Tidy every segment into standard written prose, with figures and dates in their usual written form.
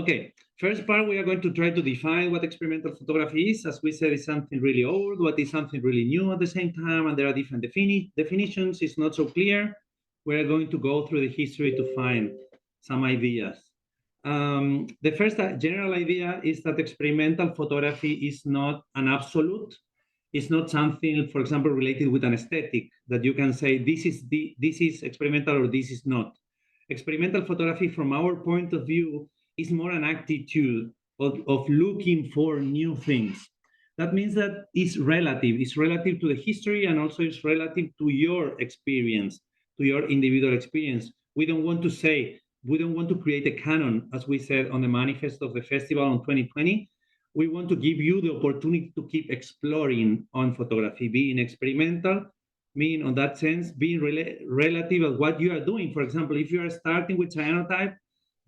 Okay, first part, we are going to try to define what experimental photography is. As we said, it's something really old, what is something really new at the same time, and there are different definitions. It's not so clear. We're going to go through the history to find some ideas. The first general idea is that experimental photography is not an absolute. It's not something, for example, related with an aesthetic that you can say this is experimental or this is not. Experimental photography, from our point of view, is more an attitude of looking for new things. That means that it's relative. It's relative to the history, and also it's relative to your experience, to your individual experience. We don't want to create a canon, as we said on the manifest of the festival on 2020. We want to give you the opportunity to keep exploring on photography, being experimental, meaning on that sense, being relative of what you are doing. For example, if you are starting with cyanotype,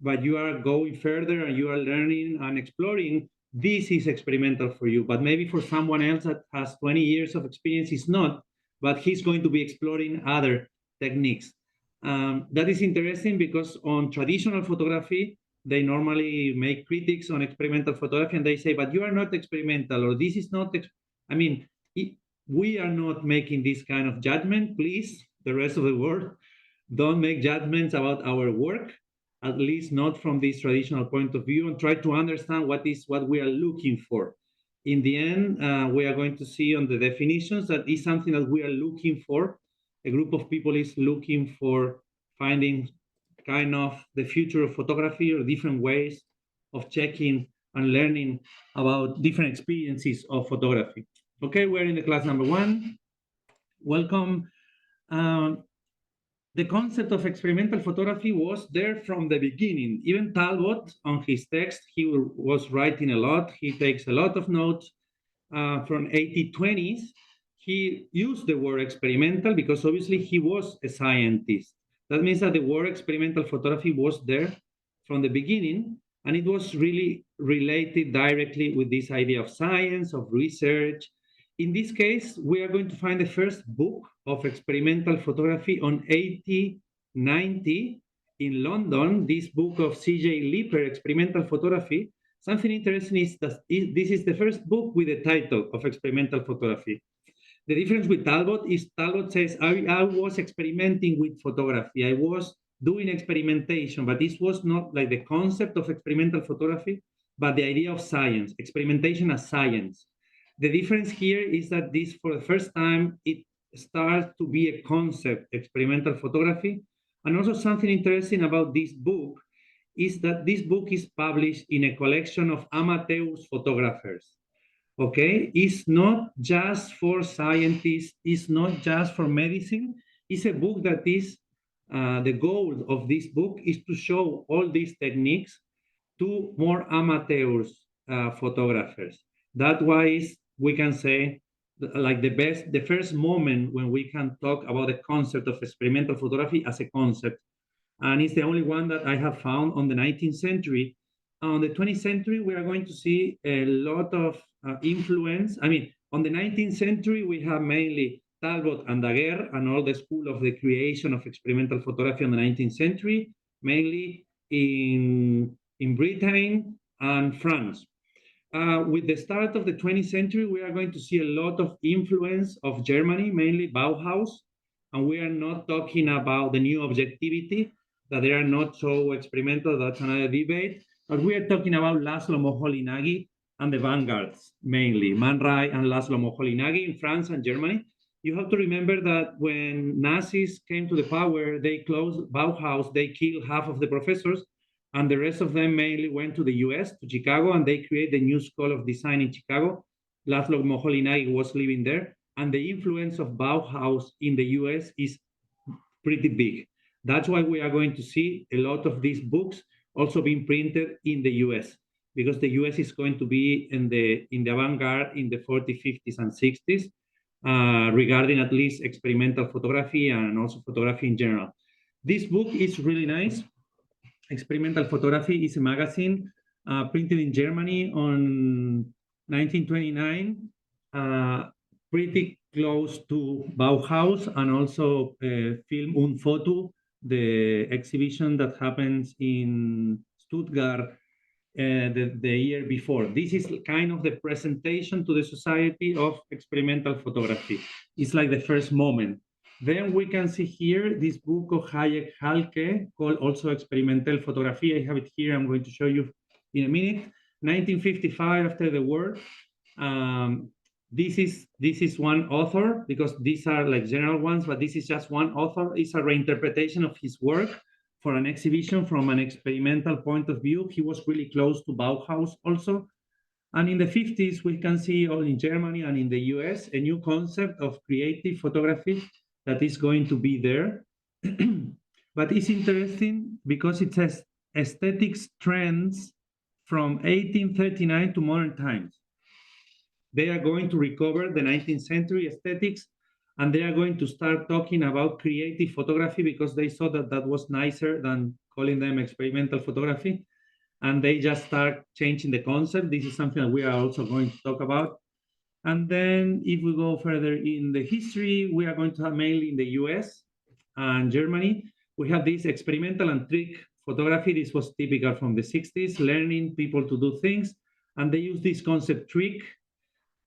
but you are going further and you are learning and exploring, this is experimental for you. But maybe for someone else that has 20 years of experience, it's not, but he's going to be exploring other techniques. That is interesting because on traditional photography, they normally make critiques on experimental photography, and they say, but you are not experimental, or this is not, I mean, we are not making this kind of judgment. Please, the rest of the world, don't make judgments about our work, at least not from this traditional point of view, and try to understand what we are looking for. In the end, we are going to see on the definitions that is something that we are looking for. A group of people is looking for finding kind of the future of photography or different ways of checking and learning about different experiences of photography. Okay, we're in the class number 1. Welcome. The concept of experimental photography was there from the beginning. Even Talbot, on his text, he was writing a lot. He takes a lot of notes from 1820s. He used the word experimental because obviously he was a scientist. That means that the word experimental photography was there from the beginning, and it was really related directly with this idea of science, of research. In this case, we are going to find the first book of experimental photography on 1890 in London, this book of C.J. Leeper, Experimental Photography. Something interesting is that this is the first book with the title of experimental photography. The difference with Talbot is Talbot says, I was experimenting with photography. I was doing experimentation, but this was not like the concept of experimental photography, but the idea of science, experimentation as science. The difference here is that this, for the first time, it starts to be a concept, experimental photography. And also something interesting about this book is that this book is published in a collection of amateur photographers. Okay, it's not just for scientists, it's not just for medicine. It's a book that is, the goal of this book is to show all these techniques to more amateurs photographers. That why we can say like the first moment when we can talk about the concept of experimental photography as a concept. And it's the only one that I have found on the 19th century. On the 20th century, we are going to see a lot of influence. I mean, on the 19th century, we have mainly Talbot and Daguerre and all the school of the creation of experimental photography on the 19th century, mainly in Britain and France. With the start of the 20th century, we are going to see a lot of influence of Germany, mainly Bauhaus. And we are not talking about the new objectivity, that they are not so experimental, that's another debate. But we are talking about Laszlo Moholy-Nagy and the vanguards, mainly Man Ray and Laszlo Moholy-Nagy in France and Germany. You have to remember that when Nazis came to the power, they closed Bauhaus, they killed half of the professors, and the rest of them mainly went to the US, to Chicago, and they created the new School of Design in Chicago. Laszlo Moholy-Nagy was living there, and the influence of Bauhaus in the US is pretty big. That's why we are going to see a lot of these books also being printed in the US, because the US is going to be in the avant-garde in the 40s, 50s, and 60s, regarding at least experimental photography and also photography in general. This book is really nice. Experimental Photography is a magazine printed in Germany on 1929, pretty close to Bauhaus, and also Film und Foto, the exhibition that happens in Stuttgart the year before. This is kind of the presentation to the society of experimental photography. It's like the first moment. Then we can see here this book of Hayek Halke called also Experimental Photography. I have it here. I'm going to show you in a minute. 1955, after the war. This is one author, because these are like general ones, but this is just one author. It's a reinterpretation of his work for an exhibition from an experimental point of view. He was really close to Bauhaus also. And in the 50s, we can see all in Germany and in the US, a new concept of creative photography that is going to be there. But it's interesting because it says aesthetics trends from 1839 to modern times. They are going to recover the 19th century aesthetics, and they are going to start talking about creative photography because they saw that that was nicer than calling them experimental photography. And they just start changing the concept. This is something that we are also going to talk about. And then if we go further in the history, we are going to have mainly in the US and Germany. We have this experimental and trick photography. This was typical from the 60s, learning people to do things. And they use this concept trick.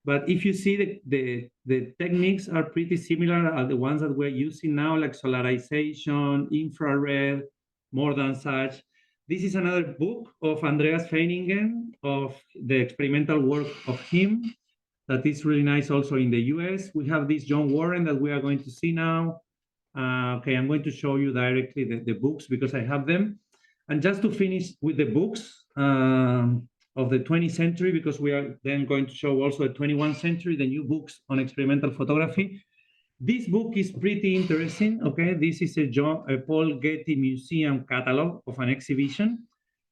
But if you see the techniques are pretty similar to the ones that we're using now, like solarization, infrared, more than such. This is another book of Andreas Feiningen, of the experimental work of him, that is really nice also in the US. We have this John Warren that we are going to see now. Okay, I'm going to show you directly the books because I have them. And just to finish with the books, of the 20th century, because we are then going to show also the 21st century, the new books on experimental photography. This book is pretty interesting, okay? This is a Paul Getty Museum catalog of an exhibition.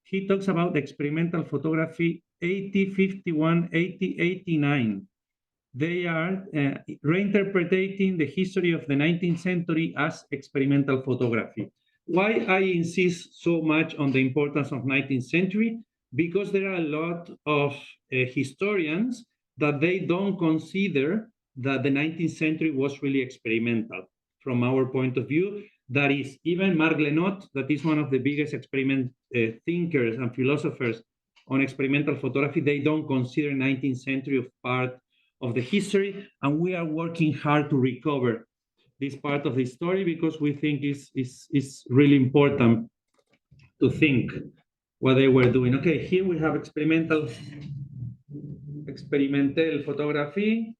He talks about experimental photography 80, 51, 80, 89. They are reinterpreting the history of the 19th century as experimental photography. Why I insist so much on the importance of 19th century? Because there are a lot of historians that they don't consider that the 19th century was really experimental from our point of view. That is, even Marc Lenot, that is one of the biggest experiment thinkers and philosophers on experimental photography, they don't consider 19th century of part of the history, and we are working hard to recover this part of the story because we think is really important to think what they were doing. Okay, here we have experimental photography.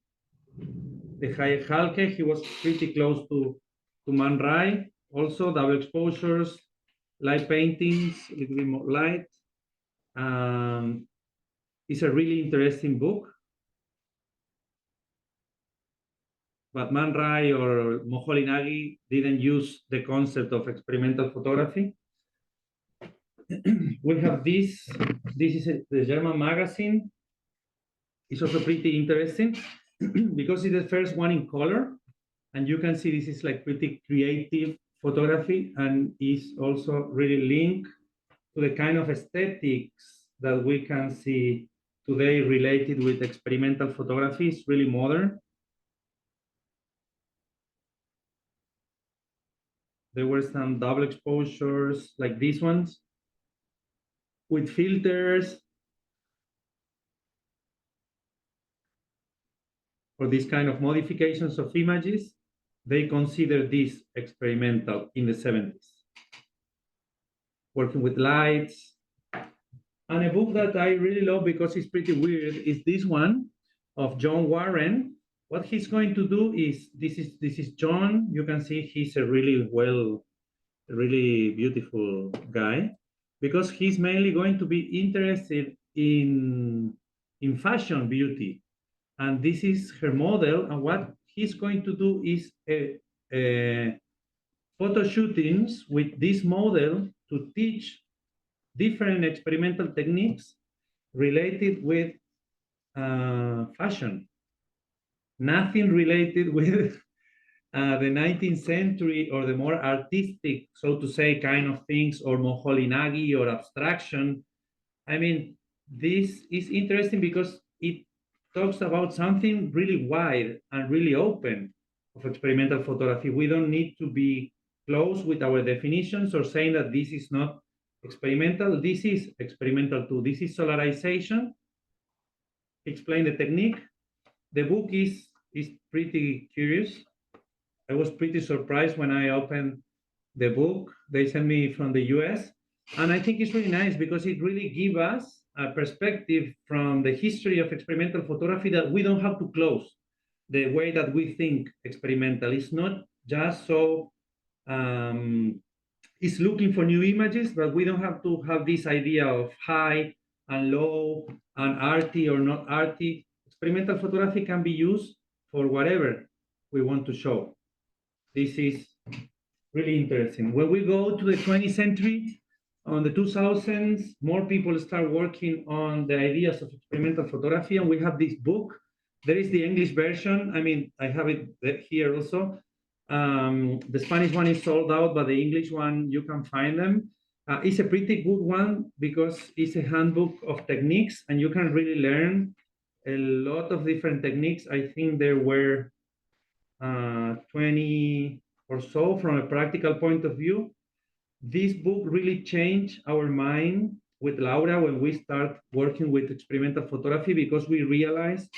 The Hayek Halke, he was pretty close to Man Ray. Also, double exposures, light paintings, a little bit more light. It's a really interesting book. But Man Ray or Moholy-Nagy didn't use the concept of experimental photography. We have this. This is the German magazine. It's also pretty interesting because it's the first one in color. And you can see this is like pretty creative photography and is also really linked to the kind of aesthetics that we can see today related with experimental photography. It's really modern. There were some double exposures like these ones with filters or these kind of modifications of images. They consider this experimental in the 70s. Working with lights. And a book that I really love because it's pretty weird is this one of John Warren. What he's going to do is, this is John. You can see he's a really beautiful guy because he's mainly going to be interested in fashion beauty. And this is her model. And what he's going to do is photo shootings with this model to teach different experimental techniques related with fashion. Nothing related with the 19th century or the more artistic, so to say, kind of things, or Moholy-Nagy or abstraction. I mean, this is interesting because it talks about something really wide and really open of experimental photography. We don't need to be close with our definitions or saying that this is not experimental. This is experimental too. This is solarization. Explain the technique. The book is pretty curious. I was pretty surprised when I opened the book. They sent me from the US. And I think it's really nice because it really gives us a perspective from the history of experimental photography that we don't have to close the way that we think experimental. It's not just so, it's looking for new images, but we don't have to have this idea of high and low and arty or not arty. Experimental photography can be used for whatever we want to show. This is really interesting. When we go to the 20th century, on the 2000s, more people start working on the ideas of experimental photography, and we have this book. There is the English version. I mean, I have it here also. The Spanish one is sold out, but the English one, you can find them. It's a pretty good one because it's a handbook of techniques, and you can really learn a lot of different techniques. I think there were 20 or so from a practical point of view. This book really changed our mind with Laura when we start working with experimental photography, because we realized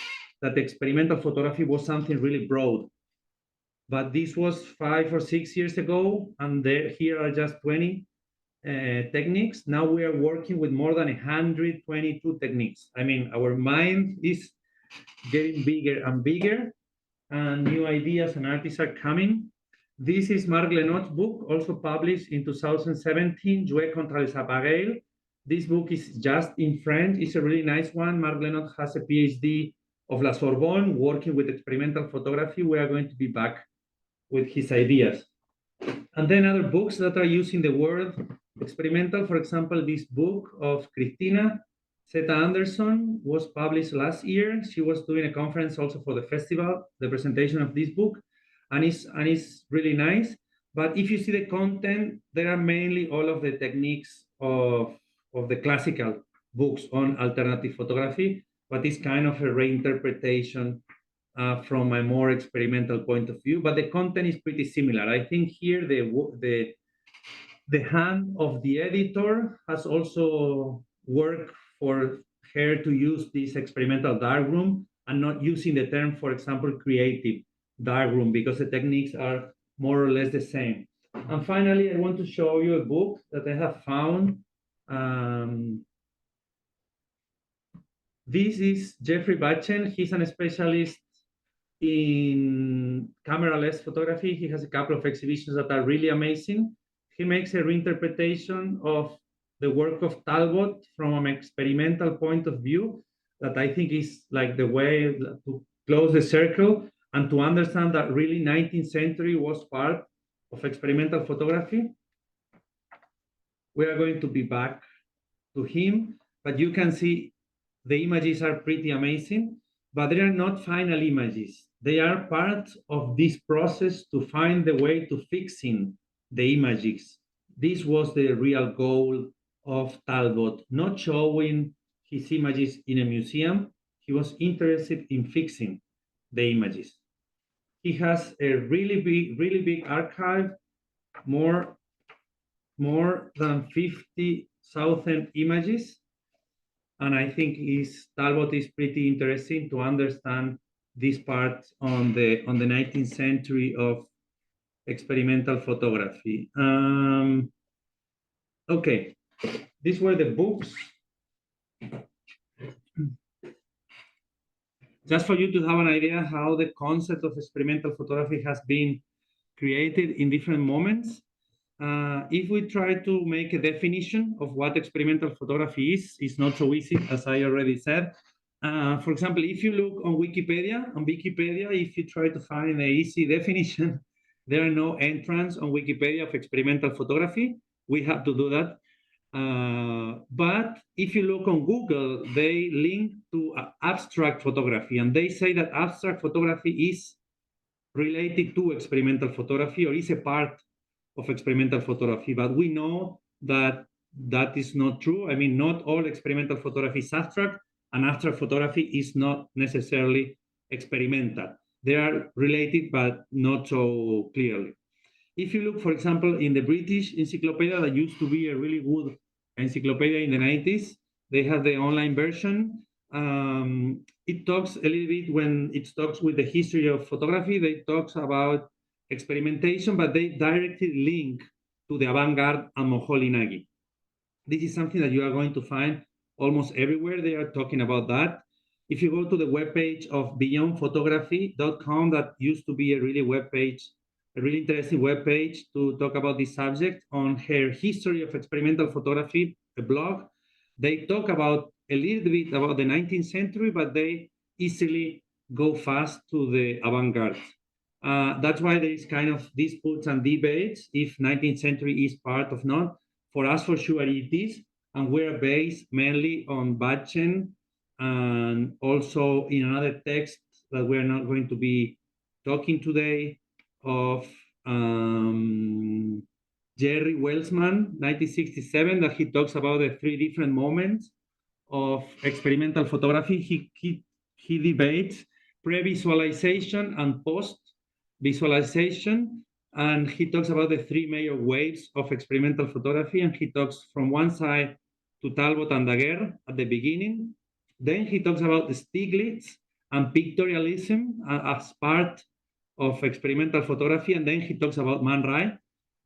that experimental photography was something really broad. But this was 5 or 6 years ago, and here are just 20 techniques. Now we are working with more than 122 techniques. I mean, our mind is getting bigger and bigger, and new ideas and artists are coming. This is Marc Lenot's book, also published in 2017, Jouer contre les appareils. This book is just in French. It's a really nice one. Marc Lenot has a PhD of La Sorbonne, working with experimental photography. We are going to be back with his ideas. And then other books that are using the word experimental, for example, this book of Christina Zeta Anderson was published last year. She was doing a conference also for the festival, the presentation of this book, and it's really nice. But if you see the content, there are mainly all of the techniques of the classical books on alternative photography, but it's kind of a reinterpretation from a more experimental point of view. But the content is pretty similar. I think here the hand of the editor has also worked for her to use this experimental darkroom and not using the term, for example, creative darkroom, because the techniques are more or less the same. And finally, I want to show you a book that I have found. This is Jeffrey Batchen. He's a specialist in camera-less photography. He has a couple of exhibitions that are really amazing. He makes a reinterpretation of the work of Talbot from an experimental point of view that I think is like the way to close the circle and to understand that really 19th century was part of experimental photography. We are going to be back to him, but you can see the images are pretty amazing, but they are not final images. They are part of this process to find the way to fixing the images. This was the real goal of Talbot, not showing his images in a museum. He was interested in fixing the images. He has a really big archive, more than 50,000 images. And I think Talbot is pretty interesting to understand this part on the 19th century of experimental photography. Okay, these were the books. Just for you to have an idea how the concept of experimental photography has been created in different moments. If we try to make a definition of what experimental photography is, it's not so easy, as I already said. For example, if you look on Wikipedia, if you try to find an easy definition, there are no entrants on Wikipedia of experimental photography. We have to do that. But if you look on Google, they link to abstract photography, and they say that abstract photography is related to experimental photography or is a part of experimental photography. But we know that that is not true. I mean, not all experimental photography is abstract, and abstract photography is not necessarily experimental. They are related, but not so clearly. If you look, for example, in the British Encyclopedia, that used to be a really good encyclopedia in the 90s. They have the online version. It talks a little bit when it talks with the history of photography. They talks about experimentation, but they directly link to the avant-garde and Moholy Nagy. This is something that you are going to find almost everywhere. They are talking about that. If you go to the webpage of beyondphotography.com, that used to be a really interesting webpage to talk about this subject. On her history of experimental photography, a blog, they talk about a little bit about the 19th century, but they easily go fast to the avant-garde. That's why there is kind of disputes and debates if 19th century is part of not. For us, for sure, it is, and we're based mainly on Batchen and also in another text that we're not going to be talking today of Jerry Welsman, 1967, that he talks about the three different moments of experimental photography. He debates pre-visualization and post-visualization, and he talks about the three major waves of experimental photography, and he talks from one side to Talbot and Daguerre at the beginning. Then he talks about the Stieglitz and pictorialism as part of experimental photography, and then he talks about Man Ray.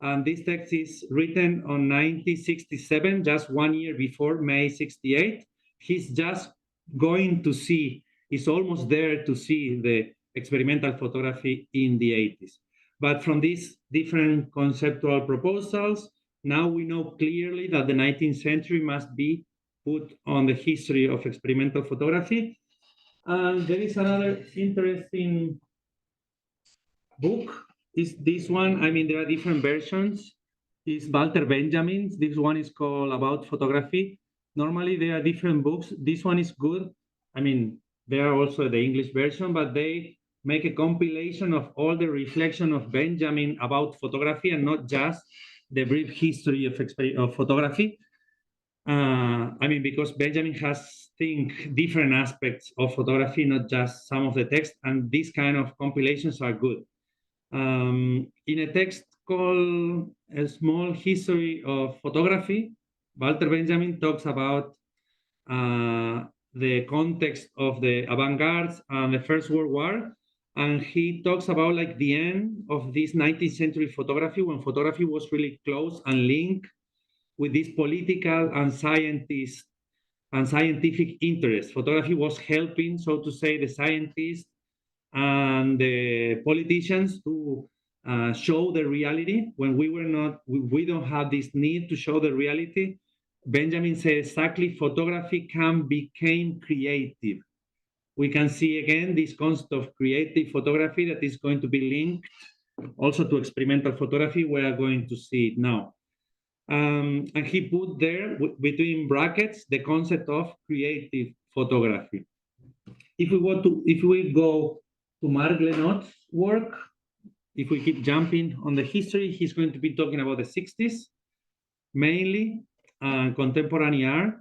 And this text is written on 1967, just 1 year before May 68. He's just going to see, he's almost there to see the experimental photography in the 80s. But from these different conceptual proposals, now we know clearly that the 19th century must be put on the history of experimental photography. And there is another interesting book, is this one. I mean, there are different versions. It's Walter Benjamin's. This one is called About Photography. Normally, there are different books. This one is good. I mean, there are also the English version, but they make a compilation of all the reflection of Benjamin about photography and not just the brief history of photography. I mean, because Benjamin has different aspects of photography, not just some of the text, and these kind of compilations are good. In a text called A Small History of Photography, Walter Benjamin talks about the context of the avant-garde and the First World War, and he talks about like the end of this 19th century photography, when photography was really close and linked with this political and scientific interest. Photography was helping, so to say, the scientists and the politicians to show the reality when we don't have this need to show the reality. Benjamin said exactly, photography became creative. We can see again this concept of creative photography that is going to be linked also to experimental photography. We are going to see it now. And he put there between brackets the concept of creative photography. If we go to Marc Lenot's work, if we keep jumping on the history, he's going to be talking about the 60s, mainly contemporary art.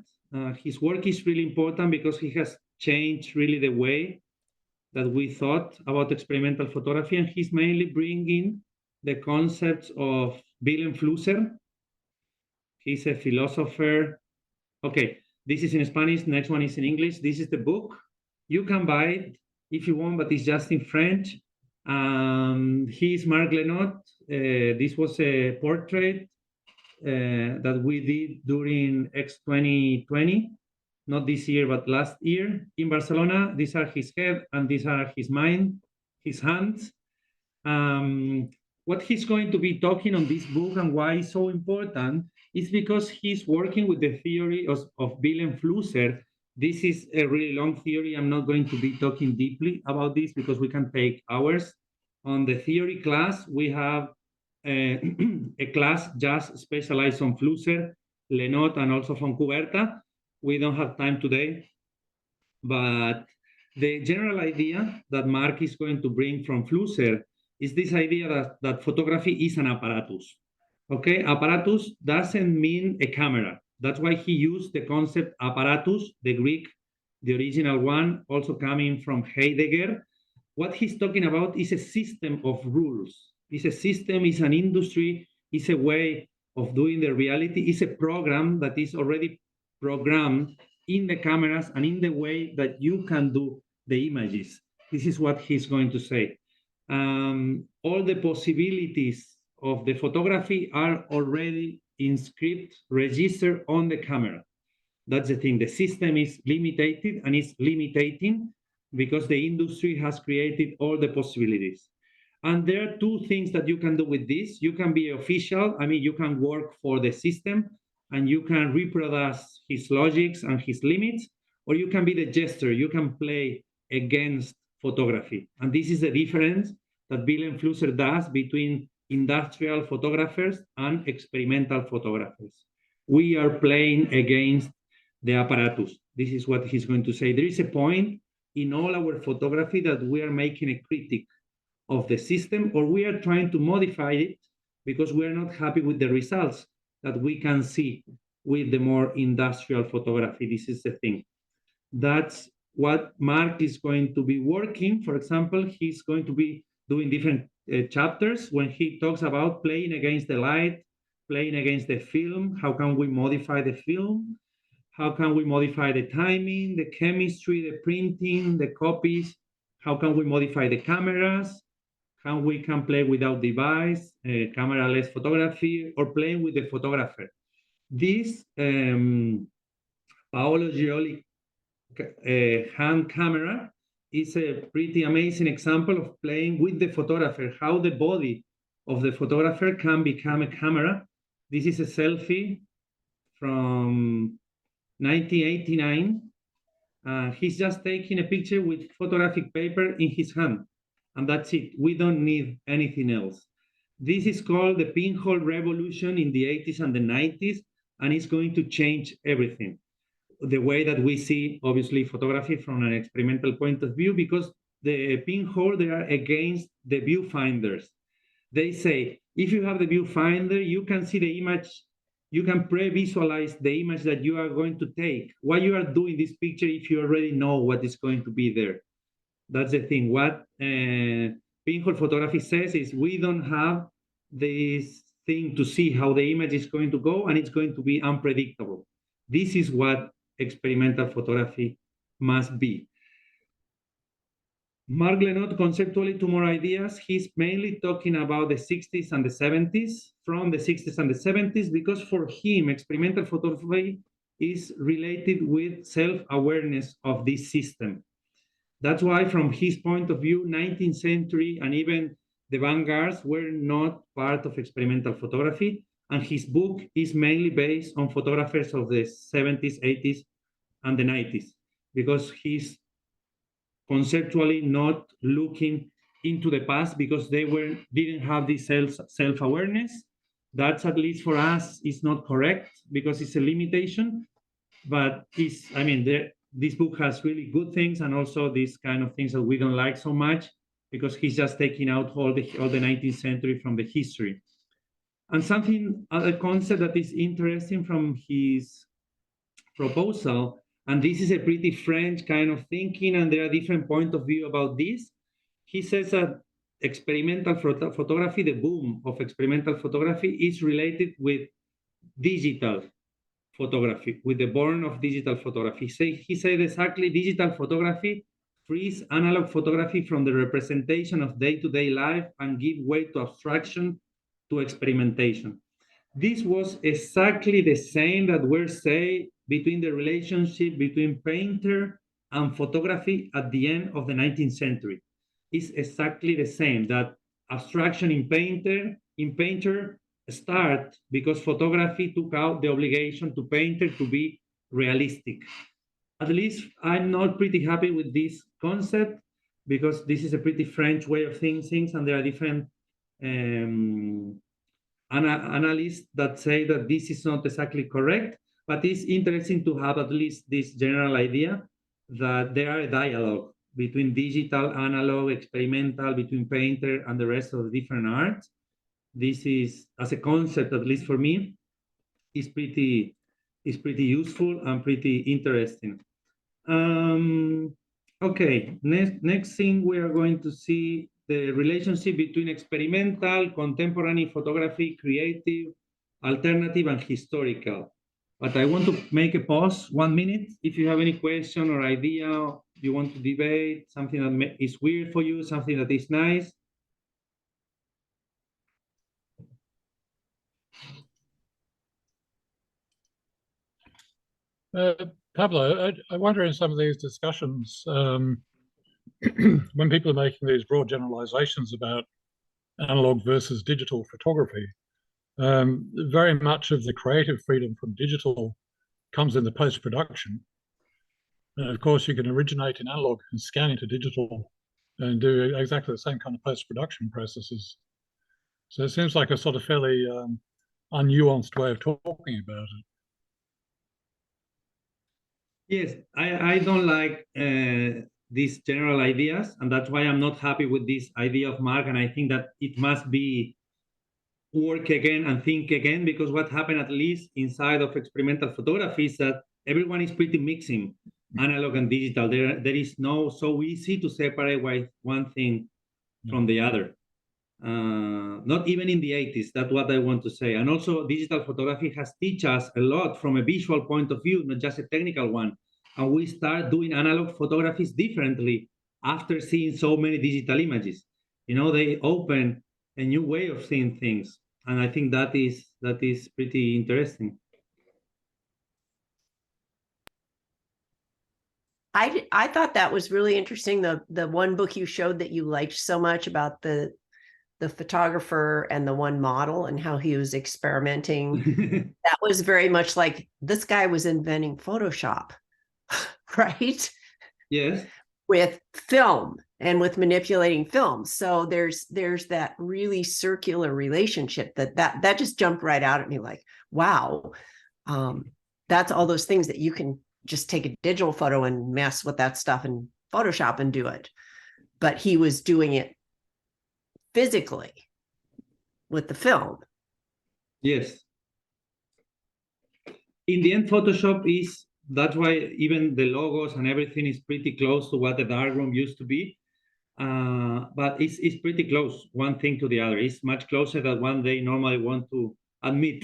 His work is really important because he has changed really the way that we thought about experimental photography, and he's mainly bringing the concepts of Willem Flusser. He's a philosopher. Okay, this is in Spanish, next one is in English. This is the book. You can buy it if you want, but it's just in French. He's Marc Lenot. This was a portrait that we did during X 2020, not this year, but last year in Barcelona. These are his head and these are his hands. What he's going to be talking on this book and why it's so important is because he's working with the theory of Willem Flusser. This is a really long theory. I'm not going to be talking deeply about this because we can take hours. On the theory class, we have a class just specialized on Flusser, Lenot, and also von Cuberta. We don't have time today, but the general idea that Marc is going to bring from Flusser is this idea that photography is an apparatus. Okay, apparatus doesn't mean a camera. That's why he used the concept apparatus, the Greek, the original one, also coming from Heidegger. What he's talking about is a system of rules. It's a system, it's an industry, it's a way of doing the reality is a program that is already programmed in the cameras and in the way that you can do the images. This is what he's going to say. All the possibilities of the photography are already in script registered on the camera. That's the thing. The system is limited and is limiting because the industry has created all the possibilities. And there are two things that you can do with this. You can be official. I mean, you can work for the system and you can reproduce his logics and his limits, or you can be the jester. You can play against photography. And this is the difference that Willem Flusser does between industrial photographers and experimental photographers. We are playing against the apparatus. This is what he's going to say. There is a point in all our photography that we are making a critique of the system, or we are trying to modify it because we are not happy with the results that we can see with the more industrial photography. This is the thing. That's what Mark is going to be working. For example, he's going to be doing different chapters when he talks about playing against the light, playing against the film. How can we modify the film? How can we modify the timing, the chemistry, the printing, the copies? How can we modify the cameras? How we can play without device, camera-less photography, or playing with the photographer. This Pablo Giori hand camera is a pretty amazing example of playing with the photographer, how the body of the photographer can become a camera. This is a selfie from 1989. He's just taking a picture with photographic paper in his hand, and that's it. We don't need anything else. This is called the pinhole revolution in the 80s and the 90s, and it's going to change everything. The way that we see, obviously, photography from an experimental point of view, because the pinhole, they are against the viewfinders. They say, if you have the viewfinder, you can see the image, you can pre-visualize the image that you are going to take. Why you are doing this picture if you already know what is going to be there? That's the thing. What pinhole photography says is we don't have this thing to see how the image is going to go, and it's going to be unpredictable. This is what experimental photography must be. Mark Lenot, conceptually, two more ideas. He's mainly talking about the 60s and the 70s, from the 60s and the 70s, because for him, experimental photography is related with self-awareness of this system. That's why, from his point of view, 19th century and even the vanguards were not part of experimental photography. And his book is mainly based on photographers of the 70s, 80s, and the 90s, because he's conceptually not looking into the past because they didn't have this self-awareness. That's, at least for us, is not correct because it's a limitation. But this book has really good things and also these kind of things that we don't like so much because he's just taking out all the 19th century from the history. And a concept that is interesting from his proposal, and this is a pretty French kind of thinking, and there are different points of view about this. He says that experimental photography, the boom of experimental photography, is related with digital photography, with the born of digital photography. He said exactly, digital photography frees analog photography from the representation of day-to-day life and give way to abstraction, to experimentation. This was exactly the same that we're saying between the relationship between painter and photography at the end of the 19th century. It's exactly the same, that abstraction in painter start because photography took out the obligation to painter to be realistic. At least I'm not pretty happy with this concept because this is a pretty French way of seeing things, and there are different analysts that say that this is not exactly correct, but it's interesting to have at least this general idea that there are a dialogue between digital, analog, experimental, between painter and the rest of the different arts. This is, as a concept, at least for me, is pretty useful and pretty interesting. Okay, next thing we are going to see the relationship between experimental, contemporary photography, creative, alternative, and historical. But I want to make a pause 1 minute. If you have any question or idea, you want to debate, something that is weird for you, something that is nice. Pablo, I wonder in some of these discussions, when people are making these broad generalizations about analog versus digital photography, very much of the creative freedom from digital comes in the post-production. And of course, you can originate in analog and scan into digital and do exactly the same kind of post-production processes. So it seems like a sort of fairly unnuanced way of talking about it. Yes, I don't like these general ideas, and that's why I'm not happy with this idea of Mark. And I think that it must be work again and think again, because what happened, at least inside of experimental photography, is that everyone is pretty mixing analog and digital. There is no so easy to separate one thing from the other. Not even in the 80s, that's what I want to say. And also digital photography has teach us a lot from a visual point of view, not just a technical one. And we start doing analog photographies differently after seeing so many digital images. They open a new way of seeing things. And I think that is pretty interesting. I thought that was really interesting. The one book you showed that you liked so much about the photographer and the one model and how he was experimenting. That was very much like this guy was inventing Photoshop, right? Yes. With film and with manipulating film. So there's that really circular relationship that just jumped right out at me like, wow, that's all those things that you can just take a digital photo and mess with that stuff in Photoshop and do it. But he was doing it physically with the film. Yes. In the end, Photoshop that's why even the logos and everything is pretty close to what the darkroom used to be. But it's pretty close, one thing to the other. It's much closer than one they normally want to admit.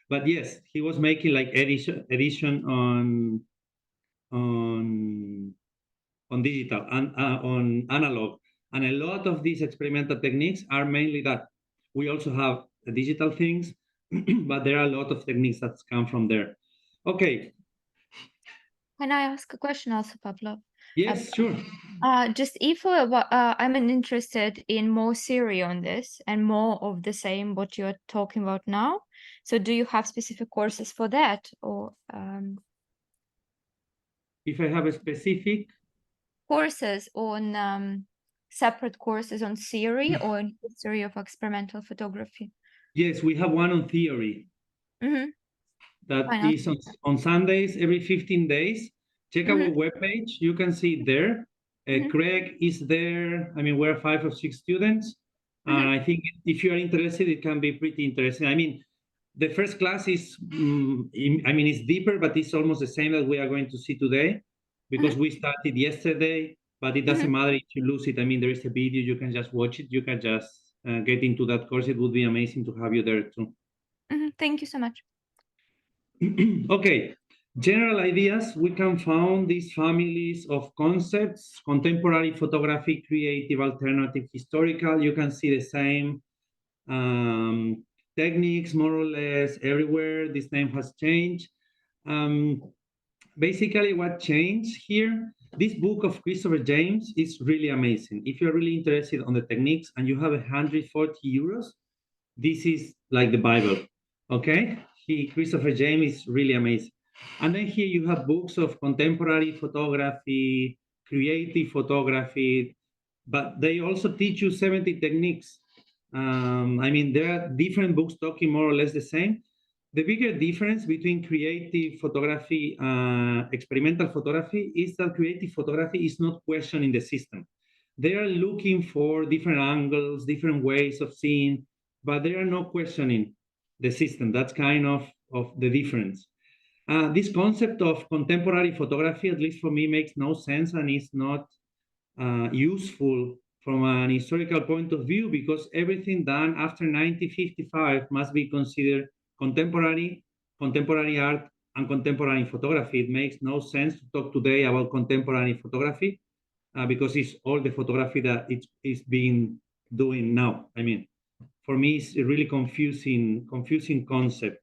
But yes, he was making like edition on digital and on analog. And a lot of these experimental techniques are mainly that. We also have digital things, but there are a lot of techniques that come from there. Okay. Can I ask a question also, Pablo? Yes, sure. Just if I'm interested in more theory on this and more of the same what you're talking about now. So do you have specific courses for that, or if I have a specific courses on separate courses on theory or on history of experimental photography? Yes, we have one on theory. Mm-hmm. That is on Sundays every 15 days. Check our webpage. You can see it there. Craig is there. I mean, we're 5 or 6 students. And I think if you are interested, it can be pretty interesting. I mean, the first class is, it's deeper, but it's almost the same that we are going to see today, because we started yesterday, but it doesn't matter if you lose it. I mean, there is a video, you can just watch it. You can just get into that course. It would be amazing to have you there too. Thank you so much. Okay, general ideas. We can found these families of concepts: contemporary photography, creative, alternative, historical. You can see the same techniques more or less everywhere. This name has changed. Basically, what changed here, this book of Christopher James is really amazing. If you're really interested on the techniques and you have 140 euros, this is like the Bible, okay? Christopher James is really amazing. And then here you have books of contemporary photography, creative photography, but they also teach you 70 techniques. There are different books talking more or less the same. The bigger difference between creative photography and experimental photography is that creative photography is not questioning the system. They are looking for different angles, different ways of seeing, but they are not questioning the system. That's kind of the difference. This concept of contemporary photography, at least for me, makes no sense and is not useful from an historical point of view, because everything done after 1955 must be considered contemporary art, and contemporary photography. It makes no sense to talk today about contemporary photography because it's all the photography that it is being doing now. I mean, for me, it's a really confusing concept.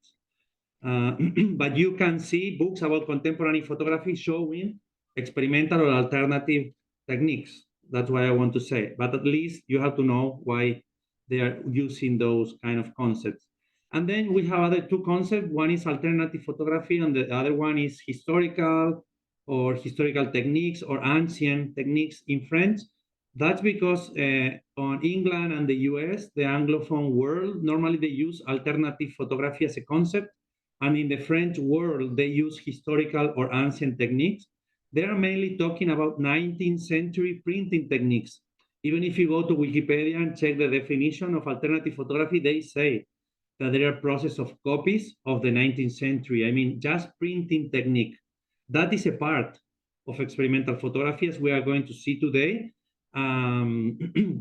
But you can see books about contemporary photography showing experimental or alternative techniques. That's what I want to say. But at least you have to know why they are using those kind of concepts. And then we have other two concepts. One is alternative photography, and the other one is historical techniques or ancient techniques in French. That's because on England and the US, the Anglophone world, normally they use alternative photography as a concept. And in the French world, they use historical or ancient techniques. They are mainly talking about 19th century printing techniques. Even if you go to Wikipedia and check the definition of alternative photography, they say that there are process of copies of the 19th century. I mean, just printing technique. That is a part of experimental photography, as we are going to see today,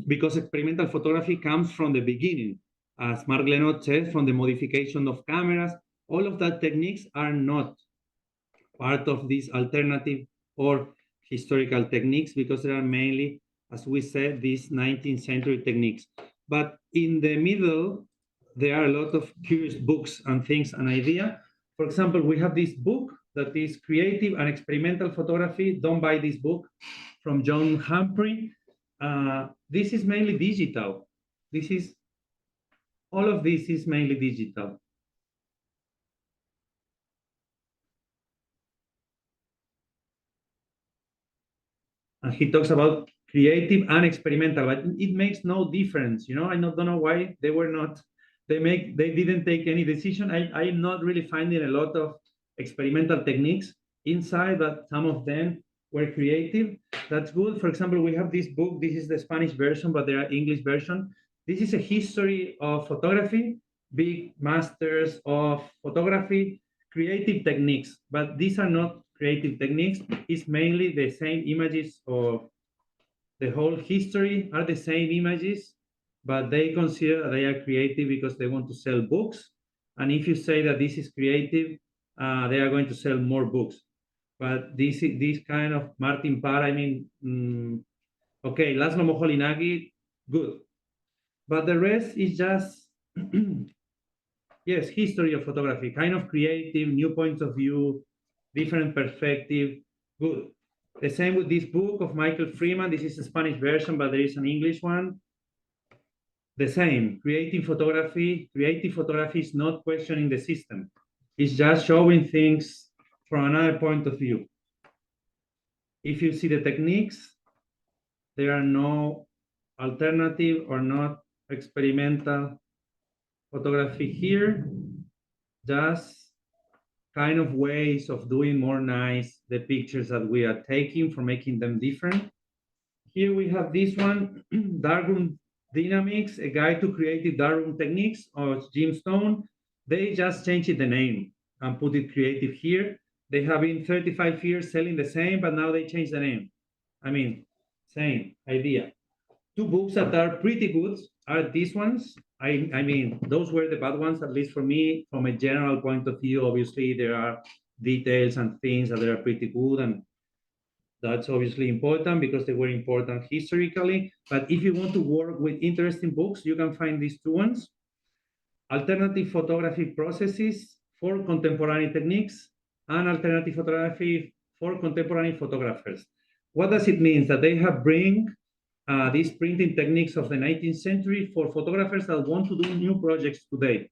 because experimental photography comes from the beginning. As Mark Lenot says, from the modification of cameras, all of that techniques are not part of these alternative or historical techniques because they are mainly, as we said, these 19th century techniques. But in the middle, there are a lot of curious books and things and ideas. For example, we have this book that is Creative and Experimental Photography. Don't buy this book, from John Humphrey. This is mainly digital. All of this is mainly digital. And he talks about creative and experimental, but it makes no difference. You know, I don't know why they didn't take any decision. I'm not really finding a lot of experimental techniques inside, but some of them were creative. That's good. For example, we have this book. This is the Spanish version, but there are English version. This is a history of photography, big masters of photography, creative techniques, but these are not creative techniques. It's mainly the same images of the whole history are the same images, but they consider they are creative because they want to sell books. And if you say that this is creative, they are going to sell more books. But this kind of Martin Parr, I mean, okay, Laszlo Moholy-Nagy, good. But the rest is just, yes, history of photography, kind of creative, new points of view, different perspective, good. The same with this book of Michael Freeman. This is a Spanish version, but there is an English one. The same, creative photography. Creative photography is not questioning the system. It's just showing things from another point of view. If you see the techniques, there are no alternative or not experimental photography here, just kind of ways of doing more nice the pictures that we are taking for making them different. Here we have this one, Darkroom Dynamics, a guide to creative darkroom techniques of Jim Stone. They just changed the name and put it creative here. They have been 35 years selling the same, but now they changed the name. I mean, same idea. Two books that are pretty good are these ones. I mean, those were the bad ones, at least for me, from a general point of view. Obviously, there are details and things that are pretty good, and that's obviously important because they were important historically. But if you want to work with interesting books, you can find these two ones. Alternative Photography Processes for Contemporary Techniques and Alternative Photography for Contemporary Photographers. What does it mean? That they have bring these printing techniques of the 19th century for photographers that want to do new projects today.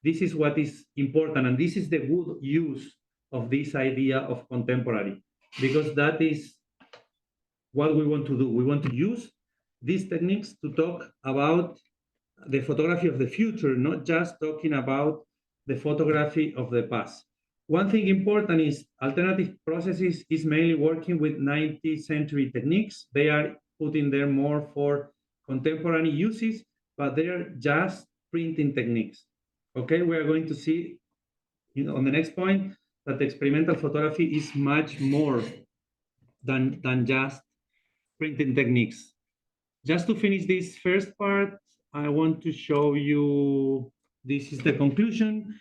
This is what is important, and this is the good use of this idea of contemporary, because that is what we want to do. We want to use these techniques to talk about the photography of the future, not just talking about the photography of the past. One thing important is alternative processes is mainly working with 19th century techniques. They are putting there more for contemporary uses, but they are just printing techniques. Okay, we are going to see, on the next point, that experimental photography is much more than just printing techniques. Just to finish this first part, I want to show you, this is the conclusion.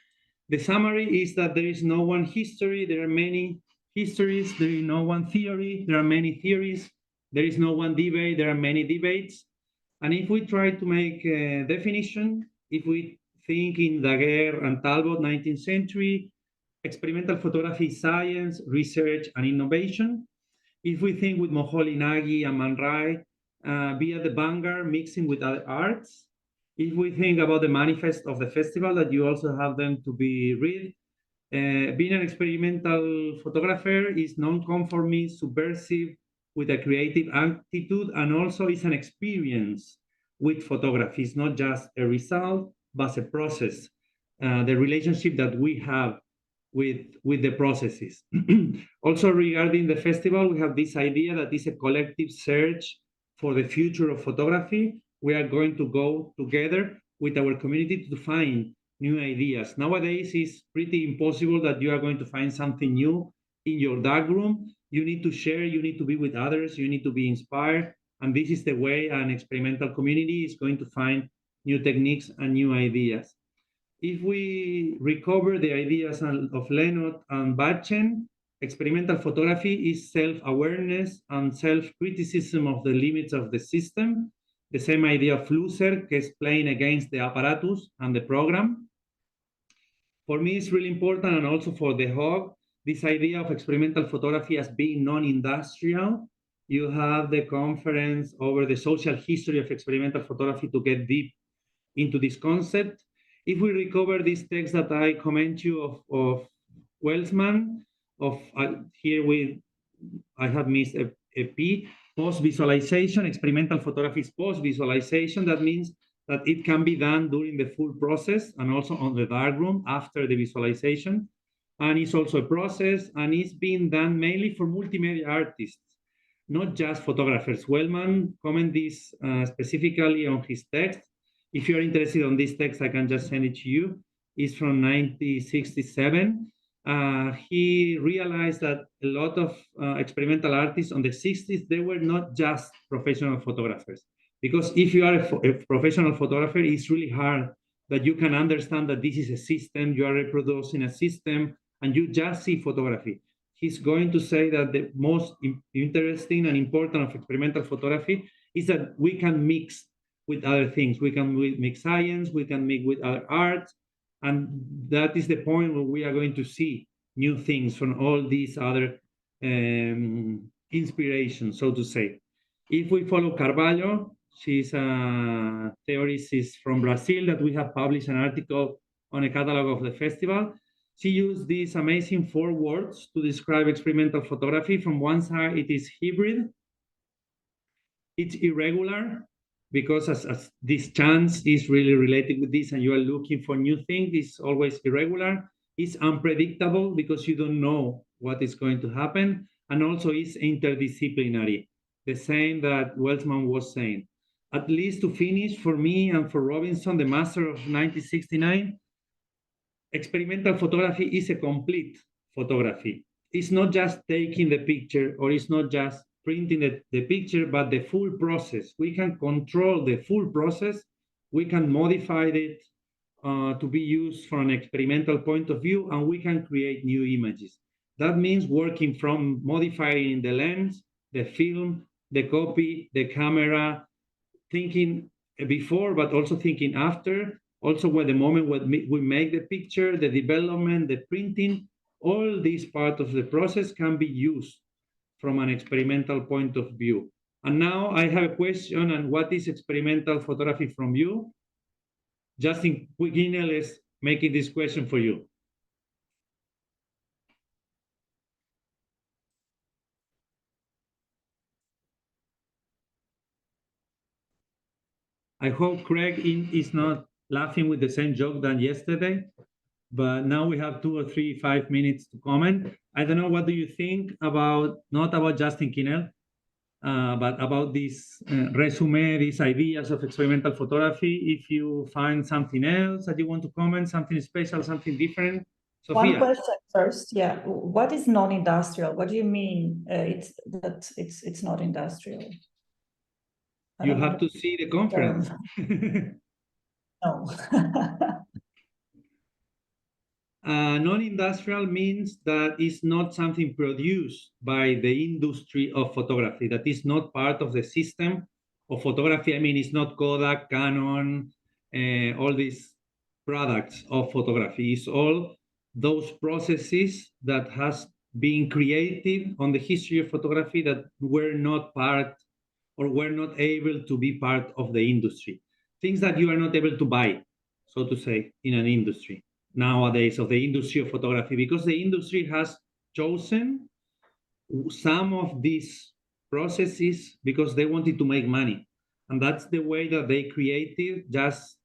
The summary is that there is no one history, there are many histories, there is no one theory, there are many theories, there is no one debate, there are many debates. And if we try to make a definition, if we think in Daguerre and Talbot, 19th century, experimental photography, science, research, and innovation. If we think with Moholy Nagy and Man Ray, be at the vanguard, mixing with other arts. If we think about the manifest of the festival, that you also have them to be read, being an experimental photographer is non-conformist, subversive, with a creative attitude, and also is an experience with photography. It's not just a result, but a process, the relationship that we have with the processes. Also, regarding the festival, we have this idea that it's a collective search for the future of photography. We are going to go together with our community to find new ideas. Nowadays, it's pretty impossible that you are going to find something new in your darkroom. You need to share, you need to be with others, you need to be inspired. And this is the way an experimental community is going to find new techniques and new ideas. If we recover the ideas of Leonard and Batchen, experimental photography is self-awareness and self-criticism of the limits of the system. The same idea of Flusser, que is playing against the apparatus and the program. For me, it's really important, and also for the Hog, this idea of experimental photography as being non-industrial. You have the conference over the social history of experimental photography to get deep into this concept. If we recover this text that I comment you of Welsman, I have missed a P, post-visualization, experimental photography is post-visualization. That means that it can be done during the full process and also on the darkroom after the visualization. And it's also a process, and it's being done mainly for multimedia artists, not just photographers. Wellman comment this specifically on his text. If you're interested on this text, I can just send it to you. It's from 1967. He realized that a lot of experimental artists on the 60s, they were not just professional photographers. Because if you are a professional photographer, it's really hard that you can understand that this is a system, you are reproducing a system, and you just see photography. He's going to say that the most interesting and important of experimental photography is that we can mix with other things. We can mix science, we can mix with other art, and that is the point where we are going to see new things from all these other inspirations, so to say. If we follow Carvalho, she's a theorist from Brazil that we have published an article on a catalog of the festival. She used these amazing 4 words to describe experimental photography. From one side, it is hybrid, it's irregular, because as this chance is really related with this and you are looking for new things, it's always irregular. It's unpredictable because you don't know what is going to happen. And also it's interdisciplinary, the same that Welsman was saying. At least to finish, for me and for Robinson, the master of 1969, experimental photography is a complete photography. It's not just taking the picture, or it's not just printing the picture, but the full process. We can control the full process. We can modify it to be used from an experimental point of view, and we can create new images. That means working from modifying the lens, the film, the copy, the camera, thinking before, but also thinking after. Also, when the moment when we make the picture, the development, the printing, all these parts of the process can be used from an experimental point of view. And now I have a question, and what is experimental photography from you? Justin Quignell is making this question for you. I hope Craig is not laughing with the same joke than yesterday, but now we have 2 or 3, 5 minutes to comment. I don't know, what do you think about, not about Justin Quignell, but about this resume, these ideas of experimental photography? If you find something else that you want to comment, something special, something different. Sophia. One question first, yeah. What is non-industrial? What do you mean it's not industrial? You have to see the conference. No. Non-industrial means that it's not something produced by the industry of photography, that is not part of the system of photography. I mean, it's not Kodak, Canon, all these products of photography. It's all those processes that has been created on the history of photography that were not part or were not able to be part of the industry. Things that you are not able to buy, so to say, in an industry nowadays of the industry of photography, because the industry has chosen some of these processes because they wanted to make money. And that's the way that they created just,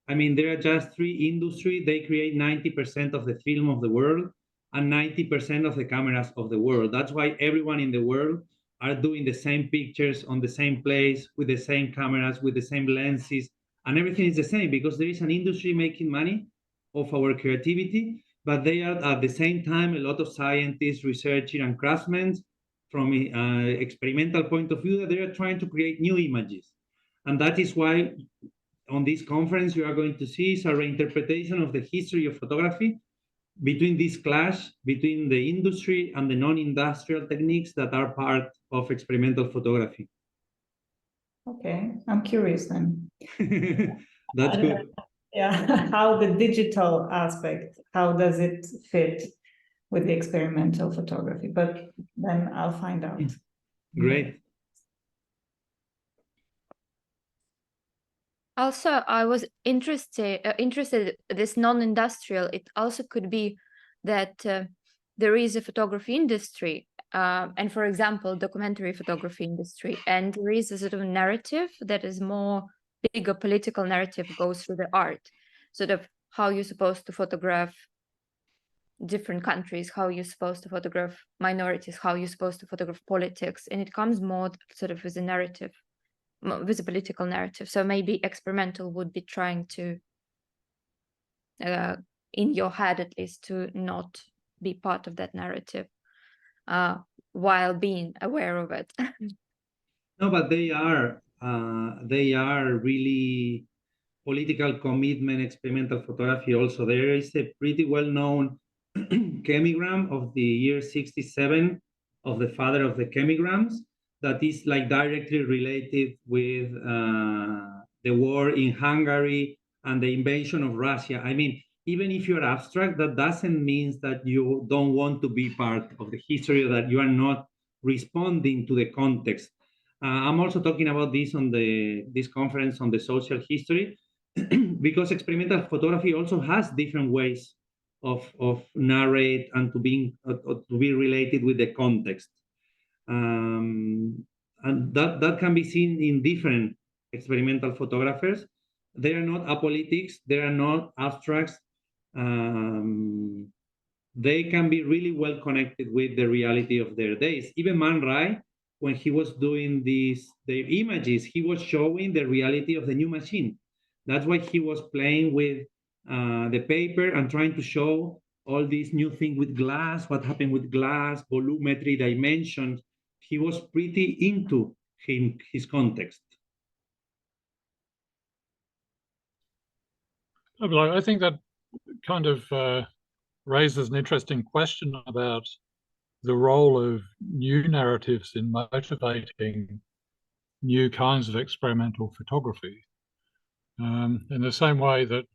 I mean, there are just three industries. They create 90% of the film of the world and 90% of the cameras of the world. That's why everyone in the world are doing the same pictures on the same place with the same cameras, with the same lenses, and everything is the same because there is an industry making money of our creativity, but they are at the same time a lot of scientists, researchers, and craftsmen from an experimental point of view that they are trying to create new images. And that is why on this conference you are going to see is a reinterpretation of the history of photography between this clash between the industry and the non-industrial techniques that are part of experimental photography. Okay, I'm curious then. That's good. Yeah, how the digital aspect, how does it fit with the experimental photography? But then I'll find out. Great. Also, I was interested this non-industrial. It also could be that there is a photography industry, and for example, documentary photography industry, and there is a sort of narrative that is more bigger political narrative goes through the art, sort of how you're supposed to photograph different countries, how you're supposed to photograph minorities, how you're supposed to photograph politics, and it comes more sort of with a narrative, with a political narrative. So maybe experimental would be trying to, in your head at least, to not be part of that narrative while being aware of it. No, but they are really political commitment, experimental photography also. There is a pretty well-known chemigram of the year 67 of the father of the chemigrams that is like directly related with the war in Hungary and the invasion of Russia. I mean, even if you're abstract, that doesn't mean that you don't want to be part of the history, that you are not responding to the context. I'm also talking about this on this conference on the social history, because experimental photography also has different ways of narrate and to be related with the context, and that can be seen in different experimental photographers. They are not apolitics, they are not abstracts. They can be really well connected with the reality of their days. Even Man Ray, when he was doing the images, he was showing the reality of the new machine. That's why he was playing with the paper and trying to show all these new things with glass, what happened with glass, volumetry, dimensions. He was pretty into his context. I think that kind of raises an interesting question about the role of new narratives in motivating new kinds of experimental photography. In the same way that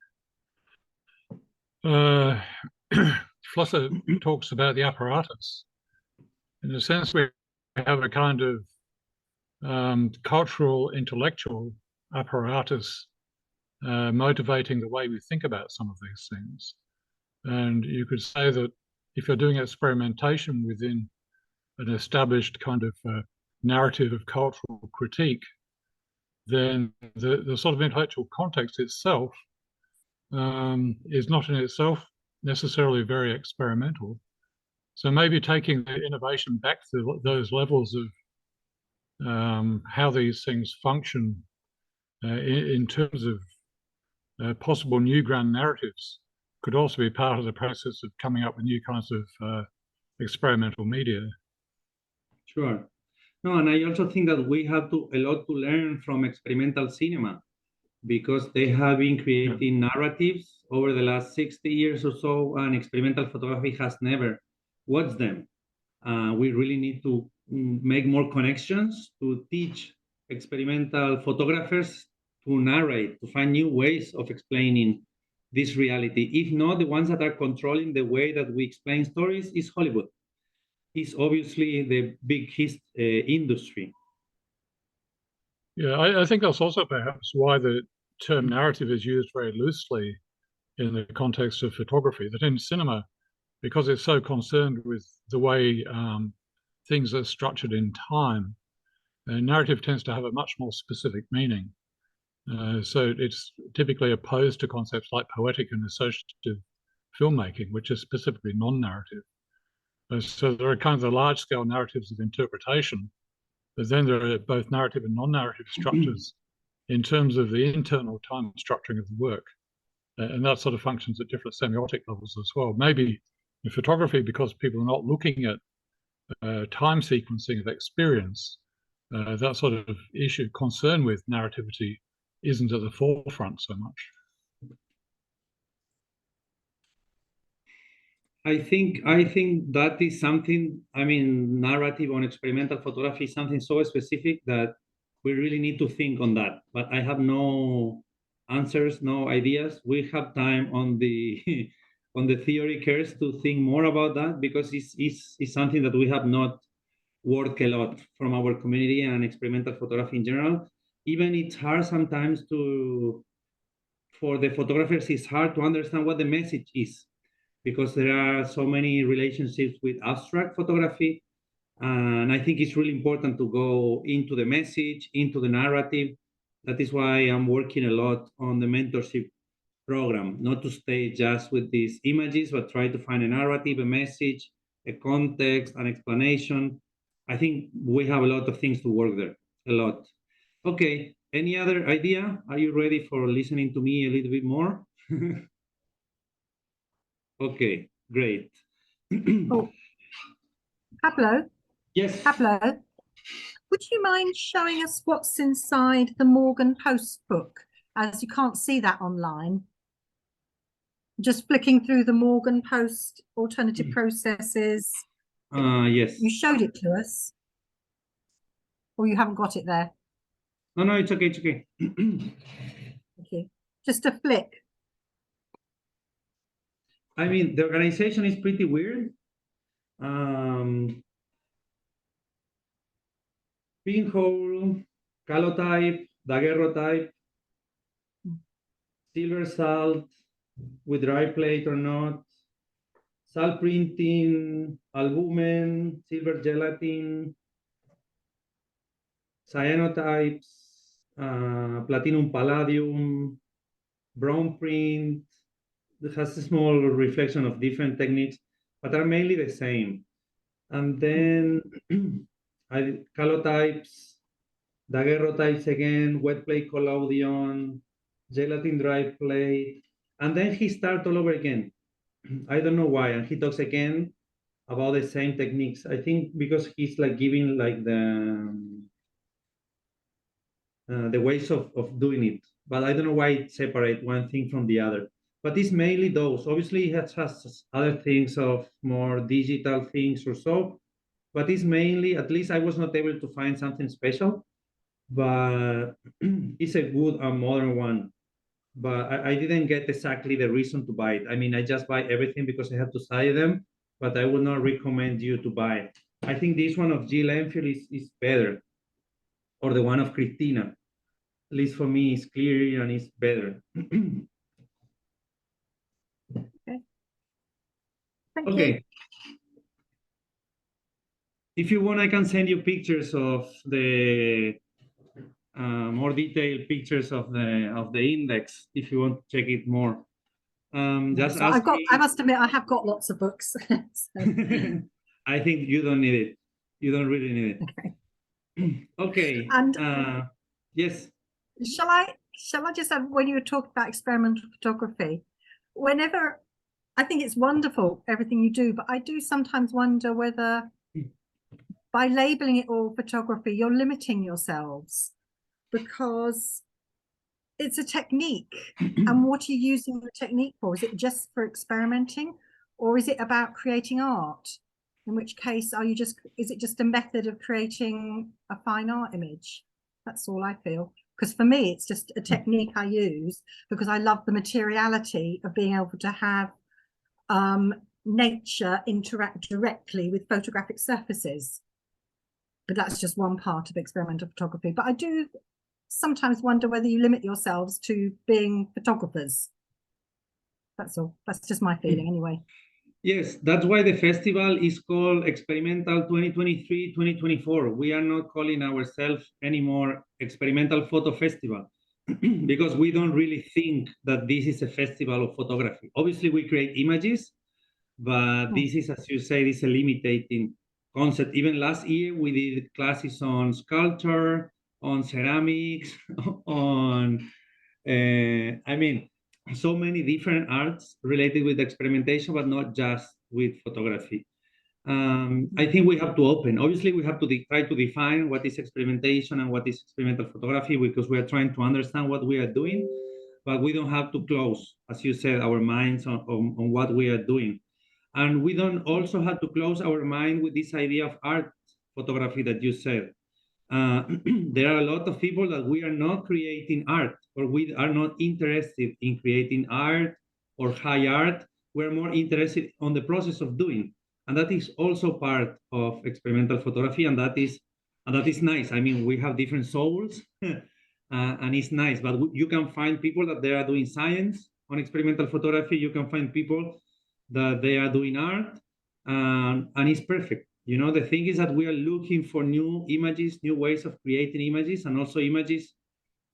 Schlosser talks about the apparatus. In a sense, we have a kind of cultural, intellectual apparatus motivating the way we think about some of these things. And you could say that if you're doing experimentation within an established kind of narrative of cultural critique, then the sort of intellectual context itself is not in itself necessarily very experimental. So maybe taking the innovation back to those levels of how these things function in terms of possible new grand narratives could also be part of the process of coming up with new kinds of experimental media. Sure. No, and I also think that we have a lot to learn from experimental cinema, because they have been creating narratives over the last 60 years or so, and experimental photography has never watched them. We really need to make more connections to teach experimental photographers to narrate, to find new ways of explaining this reality. If not, the ones that are controlling the way that we explain stories is Hollywood. It's obviously the big industry. Yeah, I think that's also perhaps why the term narrative is used very loosely in the context of photography, that in cinema, because it's so concerned with the way things are structured in time, narrative tends to have a much more specific meaning. So it's typically opposed to concepts like poetic and associative filmmaking, which is specifically non-narrative. So there are kinds of large-scale narratives of interpretation, but then there are both narrative and non-narrative structures in terms of the internal time structuring of the work. And that sort of functions at different semiotic levels as well. Maybe in photography, because people are not looking at time sequencing of experience, that sort of issue, concern with narrativity, isn't at the forefront so much. I think that is something, I mean, narrative on experimental photography is something so specific that we really need to think on that. But I have no answers, no ideas. We have time on the on the theory course to think more about that, because it's something that we have not worked a lot from our community and experimental photography in general. Even it's hard sometimes for the photographers, it's hard to understand what the message is, because there are so many relationships with abstract photography. And I think it's really important to go into the message, into the narrative. That is why I'm working a lot on the mentorship program, not to stay just with these images, but try to find a narrative, a message, a context, an explanation. I think we have a lot of things to work there, a lot. Okay, any other idea? Are you ready for listening to me a little bit more? Okay, great. Oh, Pablo, Yes. Pablo, would you mind showing us what's inside the Morgan Post book, as you can't see that online? Just flicking through the Morgan Post alternative processes. Yes. You showed it to us, or you haven't got it there? No, it's okay, it's okay. Thank you. Just a flick. I mean, the organization is pretty weird. Pinhole, calotype, daguerreotype, silver salt with dry plate or not, salt printing, albumen, silver gelatin, cyanotypes, platinum palladium, brown print. It has a small reflection of different techniques, but are mainly the same. And then calotypes, daguerreotypes again, wet plate collodion, gelatin dry plate, and then he starts all over again. I don't know why, and he talks again about the same techniques. I think because he's like giving like the ways of doing it, but I don't know why it separate one thing from the other. But it's mainly those. Obviously, it has other things of more digital things or so, but it's mainly, at least I was not able to find something special, but it's a good and modern one. But I didn't get exactly the reason to buy it. I mean, I just buy everything because I have to study them, but I would not recommend you to buy it. I think this one of Jill Enfield is better, or the one of Christina. At least for me, it's clearer and it's better. Thank Okay. you. If you want, I can send you pictures of the more detailed pictures of the index if you want to check it more. Just So ask me. I must admit, I have got lots of books. So. I think you don't need it. You don't really need it. Okay. Okay. And yes. Shall I just have, when you were talking about experimental photography, whenever, I think it's wonderful, everything you do, but I do sometimes wonder whether by labeling it all photography, you're limiting yourselves, because it's a technique. And what are you using the technique for? Is it just for experimenting, or is it about creating art? In which case, is it just a method of creating a fine art image? That's all I feel. Because for me, it's just a technique I use because I love the materiality of being able to have nature interact directly with photographic surfaces. But that's just one part of experimental photography. But I do sometimes wonder whether you limit yourselves to being photographers. That's all. That's just my feeling anyway. Yes, that's why the festival is called Experimental 2023-2024. We are not calling ourselves anymore Experimental Photo Festival because we don't really think that this is a festival of photography. Obviously, we create images, but this is, as you say, this is a limiting concept. Even last year, we did classes on sculpture, on ceramics, on, I mean, so many different arts related with experimentation, but not just with photography. I think we have to open. Obviously, we have to try to define what is experimentation and what is experimental photography because we are trying to understand what we are doing, but we don't have to close, as you said, our minds on what we are doing. And we don't also have to close our mind with this idea of art photography that you said. There are a lot of people that we are not creating art, or we are not interested in creating art or high art. We're more interested on the process of doing. And that is also part of experimental photography, and that is nice. I mean, we have different souls, and it's nice. But you can find people that they are doing science on experimental photography. You can find people that they are doing art, and it's perfect. You know, the thing is that we are looking for new images, new ways of creating images, and also images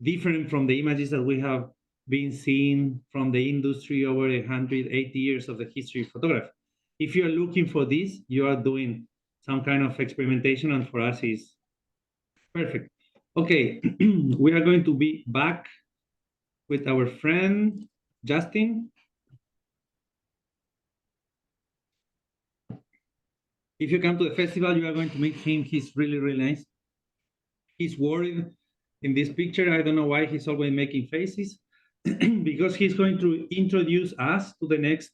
different from the images that we have been seeing from the industry over 180 years of the history of photography. If you are looking for this, you are doing some kind of experimentation, and for us is perfect. Okay, we are going to be back with our friend Justin. If you come to the festival, you are going to meet him. He's really, really nice. He's worried in this picture. I don't know why he's always making faces because he's going to introduce us to the next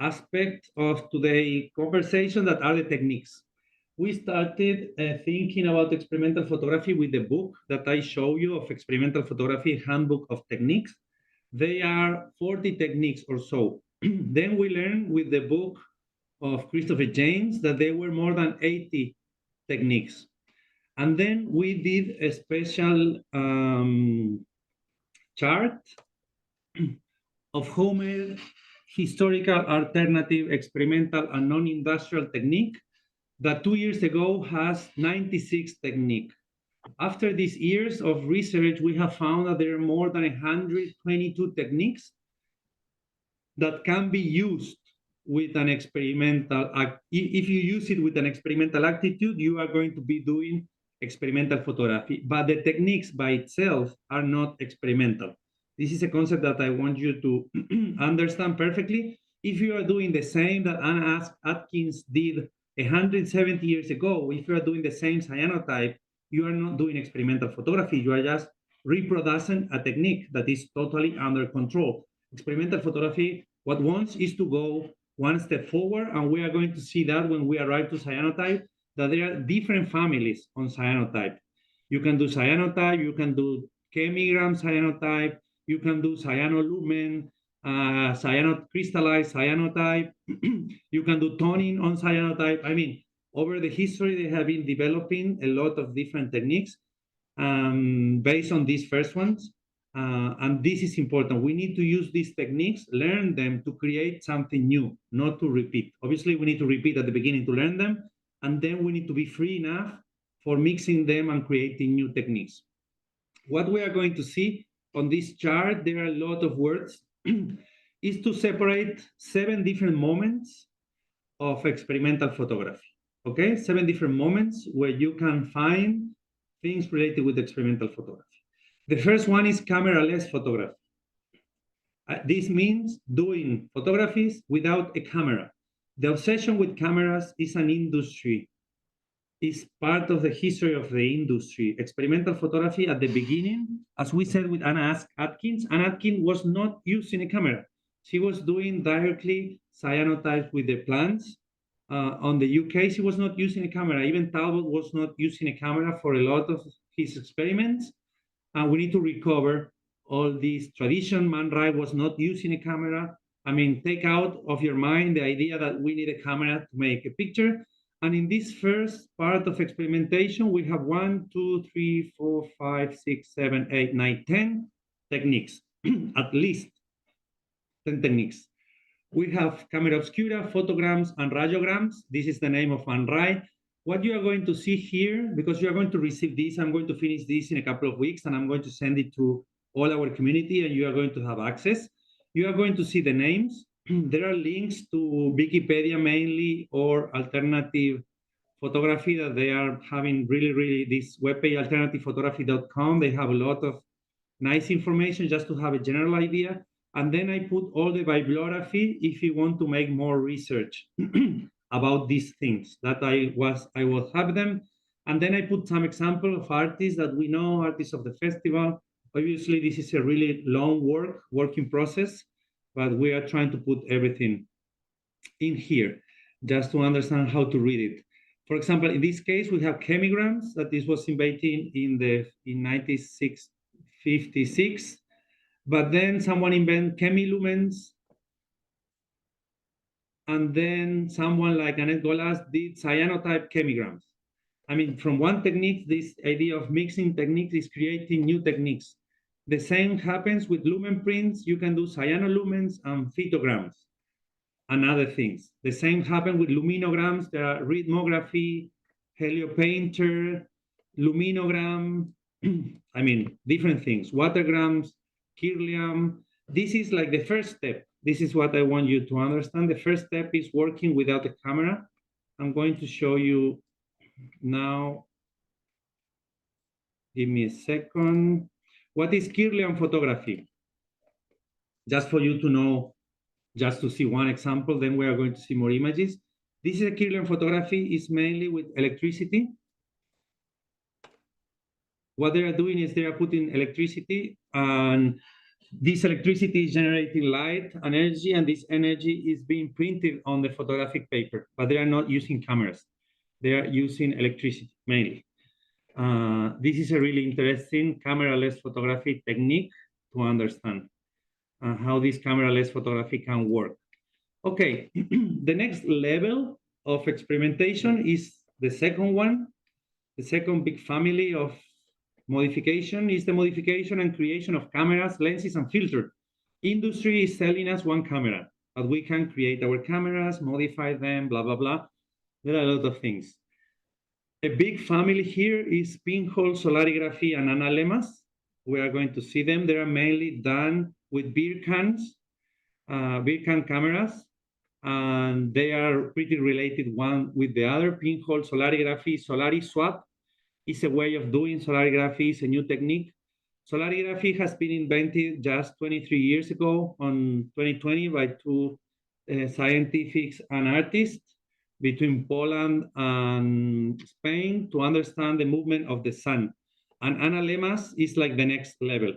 aspect of today's conversation, that are the techniques. We started thinking about experimental photography with the book that I show you of Experimental Photography Handbook of Techniques. They are 40 techniques or so. Then we learned with the book of Christopher James that there were more than 80 techniques. And then we did a special chart of Homer historical, alternative, experimental, and non-industrial technique that 2 years ago has 96 techniques. After these years of research, we have found that there are more than 122 techniques that can be used with an experimental, if you use it with an experimental attitude, you are going to be doing experimental photography, but the techniques by itself are not experimental. This is a concept that I want you to understand perfectly. If you are doing the same that Anna Atkins did 170 years ago, if you are doing the same cyanotype, you are not doing experimental photography, you are just reproducing a technique that is totally under control. Experimental photography, what wants is to go one step forward, and we are going to see that when we arrive to cyanotype, that there are different families on cyanotype. You can do cyanotype, you can do chemigram cyanotype, you can do cyanolumen, crystallized cyanotype, you can do toning on cyanotype. I mean, over the history, they have been developing a lot of different techniques based on these first ones. And this is important. We need to use these techniques, learn them to create something new, not to repeat. Obviously, we need to repeat at the beginning to learn them, and then we need to be free enough for mixing them and creating new techniques. What we are going to see on this chart, there are a lot of words, is to separate 7 different moments of experimental photography. Okay, 7 different moments where you can find things related with experimental photography. The first one is camera-less photography. This means doing photographies without a camera. The obsession with cameras is an industry is part of the history of the industry. Experimental photography at the beginning, as we said with Anna Atkins was not using a camera. She was doing directly cyanotypes with the plants. On the UK, she was not using a camera. Even Talbot was not using a camera for a lot of his experiments. And we need to recover all this tradition. Man Ray was not using a camera. I mean, take out of your mind the idea that we need a camera to make a picture. And in this first part of experimentation, we have 1, 2, 3, 4, 5, 6, 7, 8, 9, 10 techniques, at least 10 techniques. We have camera obscura, photograms, and radiograms. This is the name of Man Ray. What you are going to see here, because you are going to receive this, I'm going to finish this in a couple of weeks, and I'm going to send it to all our community, and you are going to have access. You are going to see the names. There are links to Wikipedia mainly, or alternative photography that they are having really, this webpage, alternativephotography.com. They have a lot of nice information just to have a general idea. And then I put all the bibliography if you want to make more research about these things that I will have them. And then I put some example of artists that we know, artists of the festival. Obviously, this is a really long working process, but we are trying to put everything in here just to understand how to read it. For example, in this case, we have chemigrams that this was invented in 1956, but then someone invented chemilumens, and then someone like Annette Golas did cyanotype chemigrams. I mean, from one technique, this idea of mixing techniques is creating new techniques. The same happens with lumen prints. You can do cyanolumens and phytograms and other things. The same happened with luminograms. There are rhythmography, heliopainter, luminogram, I mean, different things, watergrams, Kirlian. This is like the first step. This is what I want you to understand. The first step is working without a camera. I'm going to show you now. Give me a second. What is Kirlian photography? Just for you to know, just to see one example, then we are going to see more images. This is a Kirlian photography, is mainly with electricity. What they are doing is they are putting electricity, and this electricity is generating light and energy, and this energy is being printed on the photographic paper, but they are not using cameras. They are using electricity mainly. This is a really interesting camera-less photography technique to understand how this camera-less photography can work. Okay, the next level of experimentation is the second one. The second big family of modification is the modification and creation of cameras, lenses, and filters. Industry is selling us one camera, but we can create our cameras, modify them, blah, blah, blah. There are a lot of things. A big family here is pinhole solarigraphy and analemas. We are going to see them. They are mainly done with beer can cameras, and they are pretty related one with the other. Pinhole solarigraphy, SolariSwap, is a way of doing solarigraphy, it's a new technique. Solarigraphy has been invented just 23 years ago on 2020 by two scientists and artists between Poland and Spain to understand the movement of the sun. And analemas is like the next level,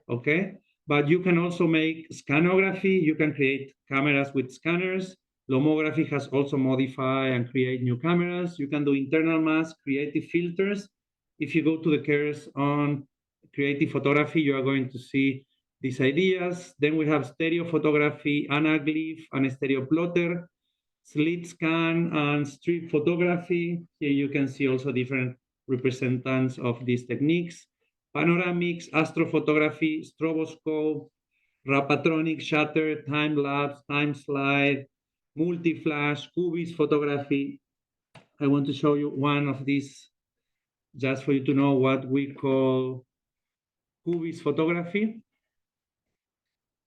okay? But you can also make scanography, you can create cameras with scanners. Lomography has also modified and create new cameras. You can do internal mask, creative filters. If you go to the course on creative photography, you are going to see these ideas. Then we have stereo photography, anaglyph, and stereo plotter, slit scan, and strip photography. Here you can see also different representatives of these techniques. Panoramics, astrophotography, stroboscope, rapatronic shutter, time lapse, time slide, multi-flash, cubist photography. I want to show you one of these just for you to know what we call cubist photography.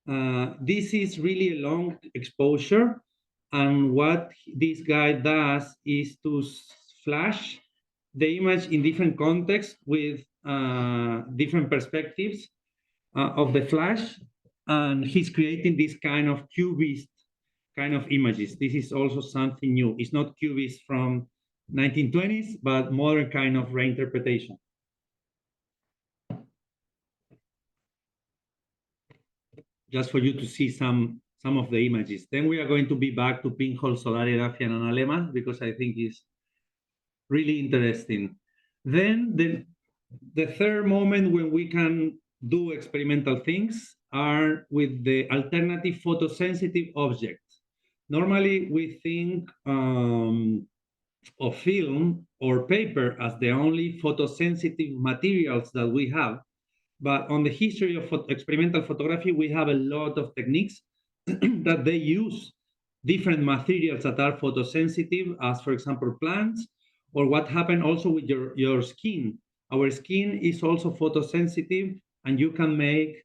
This is really a long exposure, and what this guy does is to flash the image in different contexts with different perspectives of the flash, and he's creating this kind of cubist kind of images. This is also something new. It's not cubist from 1920s, but modern kind of reinterpretation. Just for you to see some of the images. Then we are going to be back to pinhole, Solari, Raffian, and Aleman, because I think it's really interesting. Then the third moment when we can do experimental things are with the alternative photosensitive objects. Normally, we think of film or paper as the only photosensitive materials that we have. But on the history of experimental photography, we have a lot of techniques that they use different materials that are photosensitive, as for example, plants, or what happened also with your skin. Our skin is also photosensitive, and you can make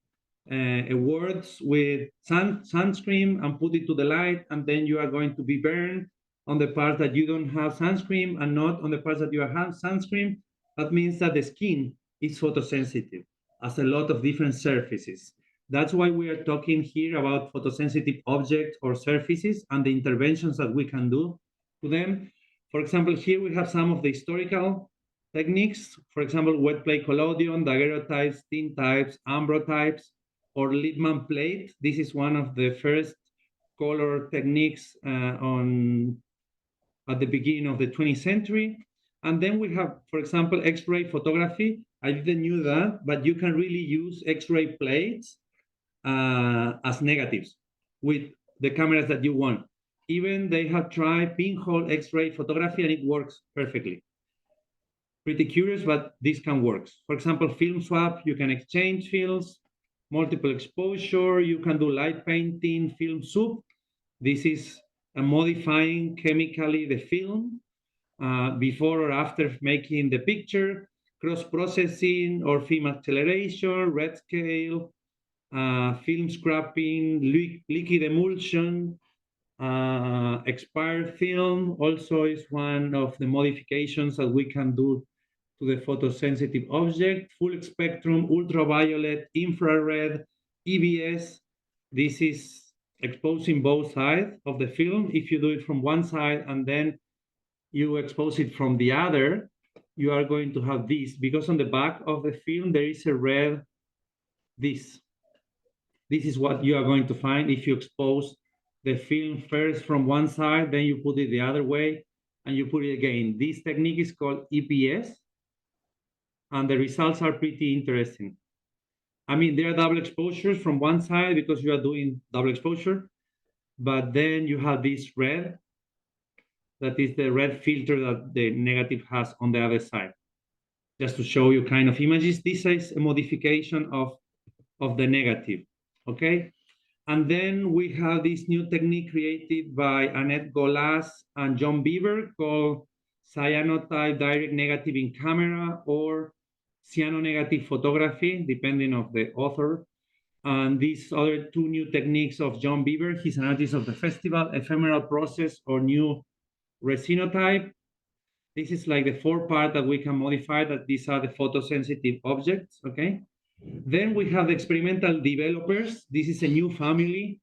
words with sunscreen and put it to the light, and then you are going to be burned on the parts that you don't have sunscreen and not on the parts that you have sunscreen. That means that the skin is photosensitive as a lot of different surfaces. That's why we are talking here about photosensitive objects or surfaces and the interventions that we can do to them. For example, here we have some of the historical techniques. For example, wet plate collodion, daguerreotypes, tin types, ambrotypes, or Lippmann plate. This is one of the first color techniques at the beginning of the 20th century. And then we have, for example, X-ray photography. I didn't know that, but you can really use X-ray plates as negatives with the cameras that you want. Even they have tried pinhole X-ray photography and it works perfectly. Pretty curious, but this can work. For example, film swap, you can exchange films, multiple exposure, you can do light painting, film soup. This is modifying chemically the film before or after making the picture, cross-processing or film acceleration, red scale, film scrapping, liquid emulsion, expired film also is one of the modifications that we can do to the photosensitive object. Full spectrum, ultraviolet, infrared, EBS. This is exposing both sides of the film. If you do it from one side and then you expose it from the other, you are going to have this, because on the back of the film there is a red, this is what you are going to find if you expose the film first from one side, then you put it the other way, and you put it again. This technique is called EPS, and the results are pretty interesting. I mean, there are double exposures from one side because you are doing double exposure, but then you have this red, that is the red filter that the negative has on the other side. Just to show you kind of images, this is a modification of the negative, okay? And then we have this new technique created by Annette Golas and John Beaver called cyanotype direct negative in camera or cyanonegative photography, depending on the author. And these other two new techniques of John Beaver, he's an artist of the festival, ephemeral process or new resinotype. This is like the fourth part that we can modify, that these are the photosensitive objects, okay? Then we have the experimental developers. This is a new family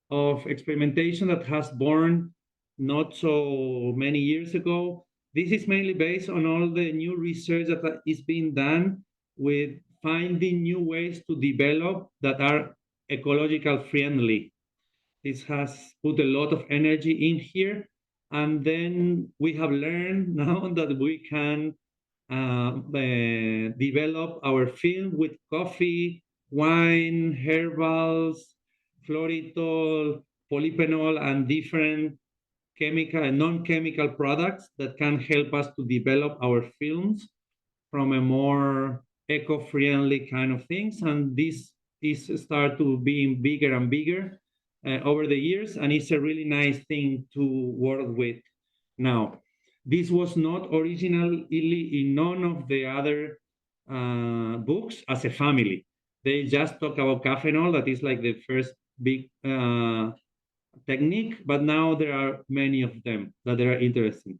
of experimentation that has born not so many years ago. This is mainly based on all the new research that is being done with finding new ways to develop that are ecological friendly. This has put a lot of energy in here. And then we have learned now that we can develop our film with coffee, wine, herbals, floritol, polyphenol, and different chemical and non-chemical products that can help us to develop our films from a more eco-friendly kind of things. And this is start to being bigger and bigger over the years, and it's a really nice thing to work with now. This was not originally in none of the other books as a family. They just talk about caffeinol, that is like the first big technique, but now there are many of them that are interesting.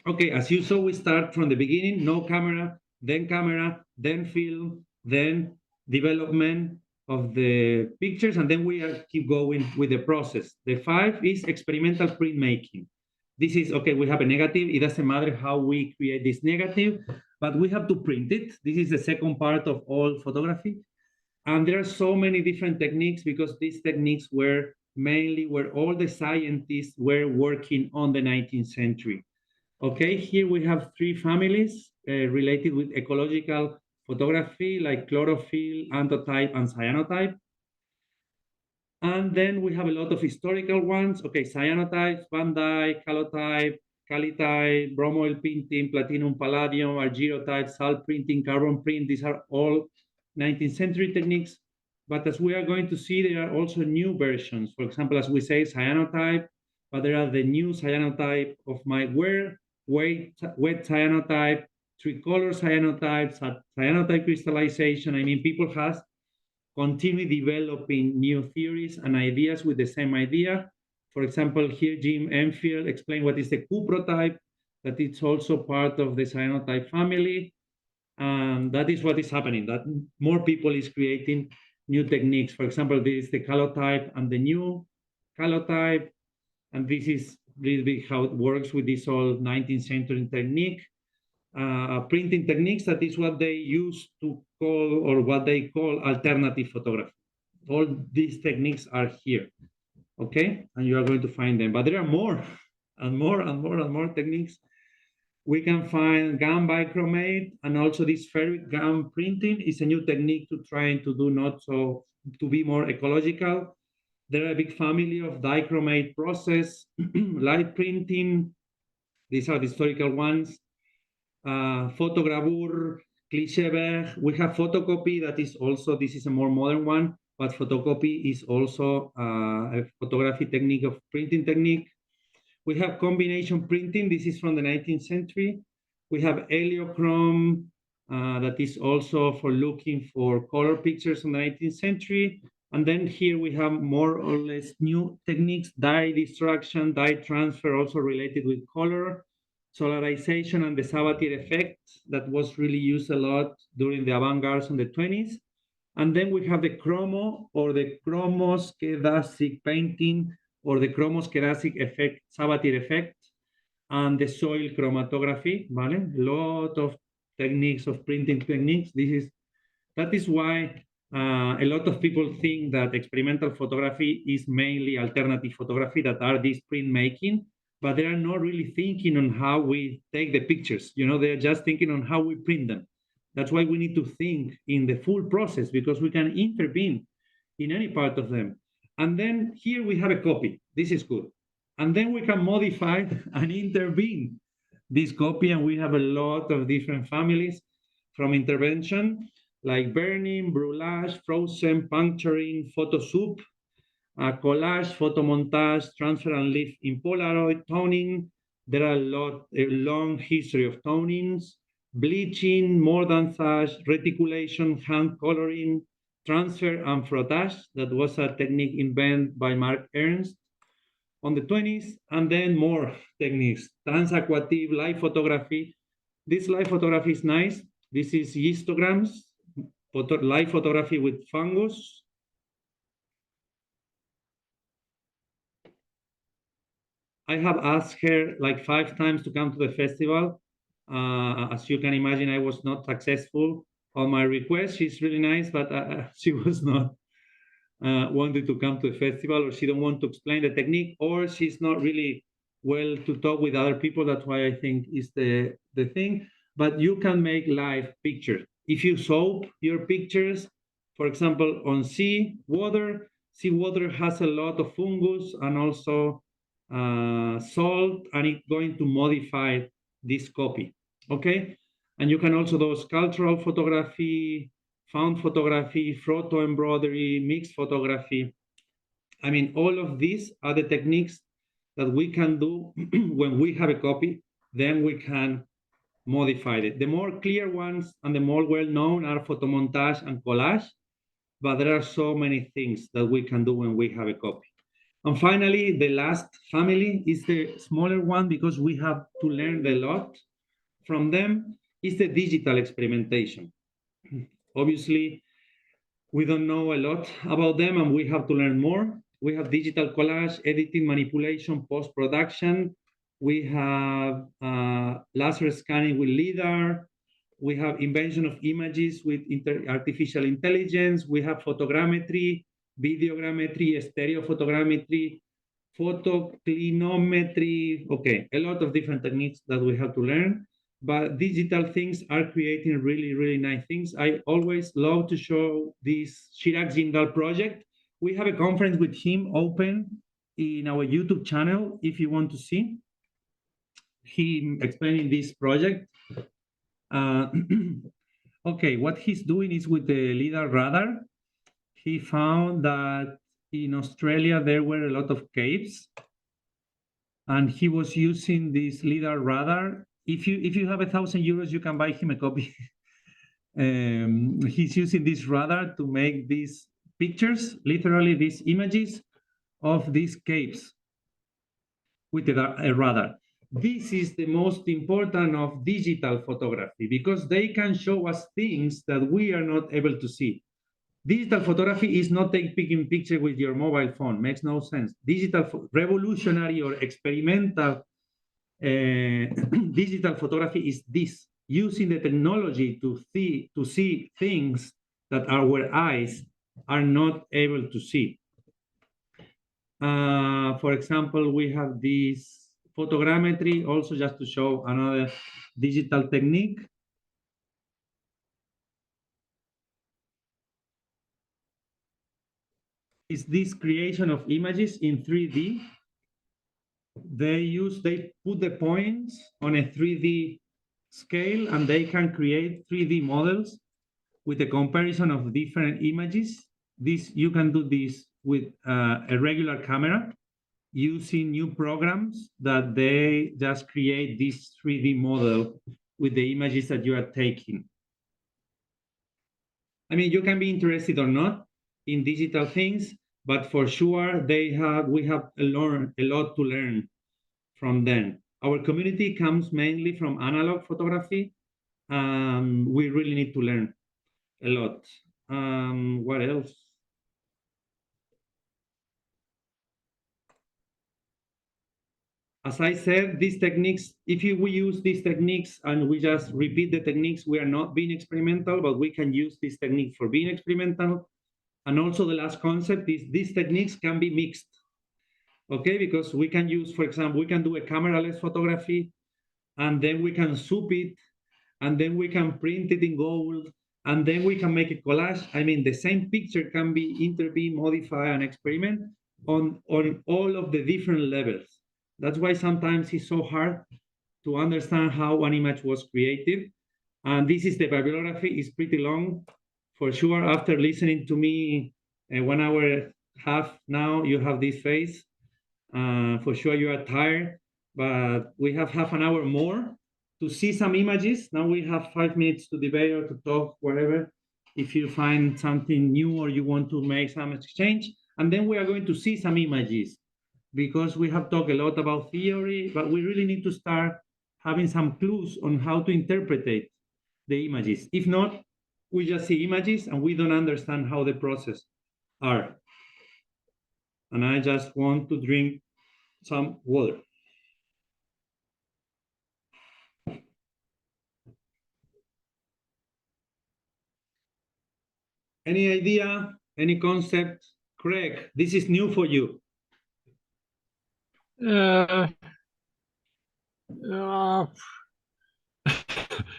Okay, as you saw, we start from the beginning, no camera, then film, then development of the pictures, and then we keep going with the process. The 5 is experimental printmaking. This is, okay, we have a negative. It doesn't matter how we create this negative, but we have to print it. This is the second part of all photography. And there are so many different techniques because these techniques were mainly where all the scientists were working on the 19th century. Okay, here we have three families related with ecological photography, like chlorophyll, anthotype, and cyanotype. And then we have a lot of historical ones. Okay, cyanotypes, Van Dyke, calotype, calitype, bromoil printing, platinum, palladium, argyrotype, salt printing, carbon print. These are all 19th century techniques. But as we are going to see, there are also new versions. For example, as we say, cyanotype, but there are the new cyanotype of my wet cyanotype, tricolor cyanotype, cyanotype crystallization. I mean, people have continue developing new theories and ideas with the same idea. For example, here Jim Enfield explained what is the cuprotype, that it's also part of the cyanotype family. And that is what is happening, that more people is creating new techniques. For example, this is the calotype and the new calotype. And this is really how it works with this old 19th century technique. Printing techniques, that is what they use to call, or what they call, alternative photography. All these techniques are here, okay? And you are going to find them, but there are more and more and more and more techniques. We can find gum bichromate, and also this ferric gum printing is a new technique to try to do to be more ecological. There are a big family of dichromate process, light printing. These are the historical ones. Photogravure, cliché vert. We have photocopy, that is also, this is a more modern one, but photocopy is also a photography technique of printing technique. We have combination printing. This is from the 19th century. We have heliochrome, that is also for looking for color pictures from the 19th century. And then here we have more or less new techniques, dye destruction, dye transfer, also related with color, solarization, and the Sabatier effect that was really used a lot during the avant-garde in the 20s. And then we have the chromo, or the chromoskedastic painting, or the chromoskedastic effect, Sabatier effect, and the soil chromatography, ¿vale? A lot of techniques of printing techniques. That is why a lot of people think that experimental photography is mainly alternative photography, that are this printmaking, but they are not really thinking on how we take the pictures. You know, they're just thinking on how we print them. That's why we need to think in the full process, because we can intervene in any part of them. And then here we have a copy. This is good. And then we can modify and intervene this copy, and we have a lot of different families from intervention, like burning, brûlage, frozen, puncturing, photo soup, collage, photomontage, transfer and lift in Polaroid, toning. There are a long history of tonings, bleaching, mordanthage, reticulation, hand coloring, transfer and frottage. That was a technique invented by Mark Ernst on the 20s, and then more techniques, transaquative, live photography. This live photography is nice. This is histograms, live photography with fungus. I have asked her like 5 times to come to the festival. As you can imagine, I was not successful on my request. She's really nice, but she was not wanted to come to the festival, or she don't want to explain the technique, or she's not really well to talk with other people. That's why I think is the thing. But you can make live pictures. If you soak your pictures, for example, on seawater has a lot of fungus and also salt, and it's going to modify this copy, okay? And you can also do sculptural photography, found photography, photo embroidery, mixed photography. I mean, all of these are the techniques that we can do when we have a copy, then we can modify it. The more clear ones and the more well-known are photomontage and collage, but there are so many things that we can do when we have a copy. And finally, the last family is the smaller one, because we have to learn a lot from them, is the digital experimentation. Obviously, we don't know a lot about them, and we have to learn more. We have digital collage, editing, manipulation, post-production. We have laser scanning with LIDAR. We have invention of images with artificial intelligence. We have photogrammetry, videogrammetry, stereophotogrammetry, photoclinometry. Okay, a lot of different techniques that we have to learn. But digital things are creating really, really nice things. I always love to show this Chirac Jindal project. We have a conference with him open in our YouTube channel if you want to see him explaining this project. Okay, what he's doing is with the LIDAR radar. He found that in Australia there were a lot of caves, and he was using this LIDAR radar. If you have €1,000, you can buy him a copy. He's using this radar to make these pictures, literally these images of these caves with a radar. This is the most important of digital photography because they can show us things that we are not able to see. Digital photography is not taking picture with your mobile phone, makes no sense. Digital revolutionary or experimental digital photography is this, using the technology to see things that our eyes are not able to see. For example, we have this photogrammetry, also just to show another digital technique. Is this creation of images in 3D. They put the points on a 3D scale and they can create 3D models with a comparison of different images. You can do this with a regular camera using new programs that they just create this 3D model with the images that you are taking. I mean, you can be interested or not in digital things, but for sure we have a lot to learn from them. Our community comes mainly from analog photography. We really need to learn a lot. What else? As I said, these techniques, if we use these techniques and we just repeat the techniques, we are not being experimental, but we can use this technique for being experimental. And also the last concept is these techniques can be mixed. Okay, because we can use, for example, we can do a camera-less photography, and then we can soup it, and then we can print it in gold, and then we can make a collage. I mean, the same picture can be intervened, modified, and experiment on all of the different levels. That's why sometimes it's so hard to understand how one image was created. And this is the bibliography. It's pretty long. For sure, after listening to me 1 hour and a half now, you have this face. For sure, you are tired, but we have half an hour more to see some images. Now we have 5 minutes to debate or to talk, whatever, if you find something new or you want to make some exchange. And then we are going to see some images because we have talked a lot about theory, but we really need to start having some clues on how to interpret the images. If not, we just see images and we don't understand how the process are. And I just want to drink some water. Any idea, any concept? Craig, this is new for you. Yeah,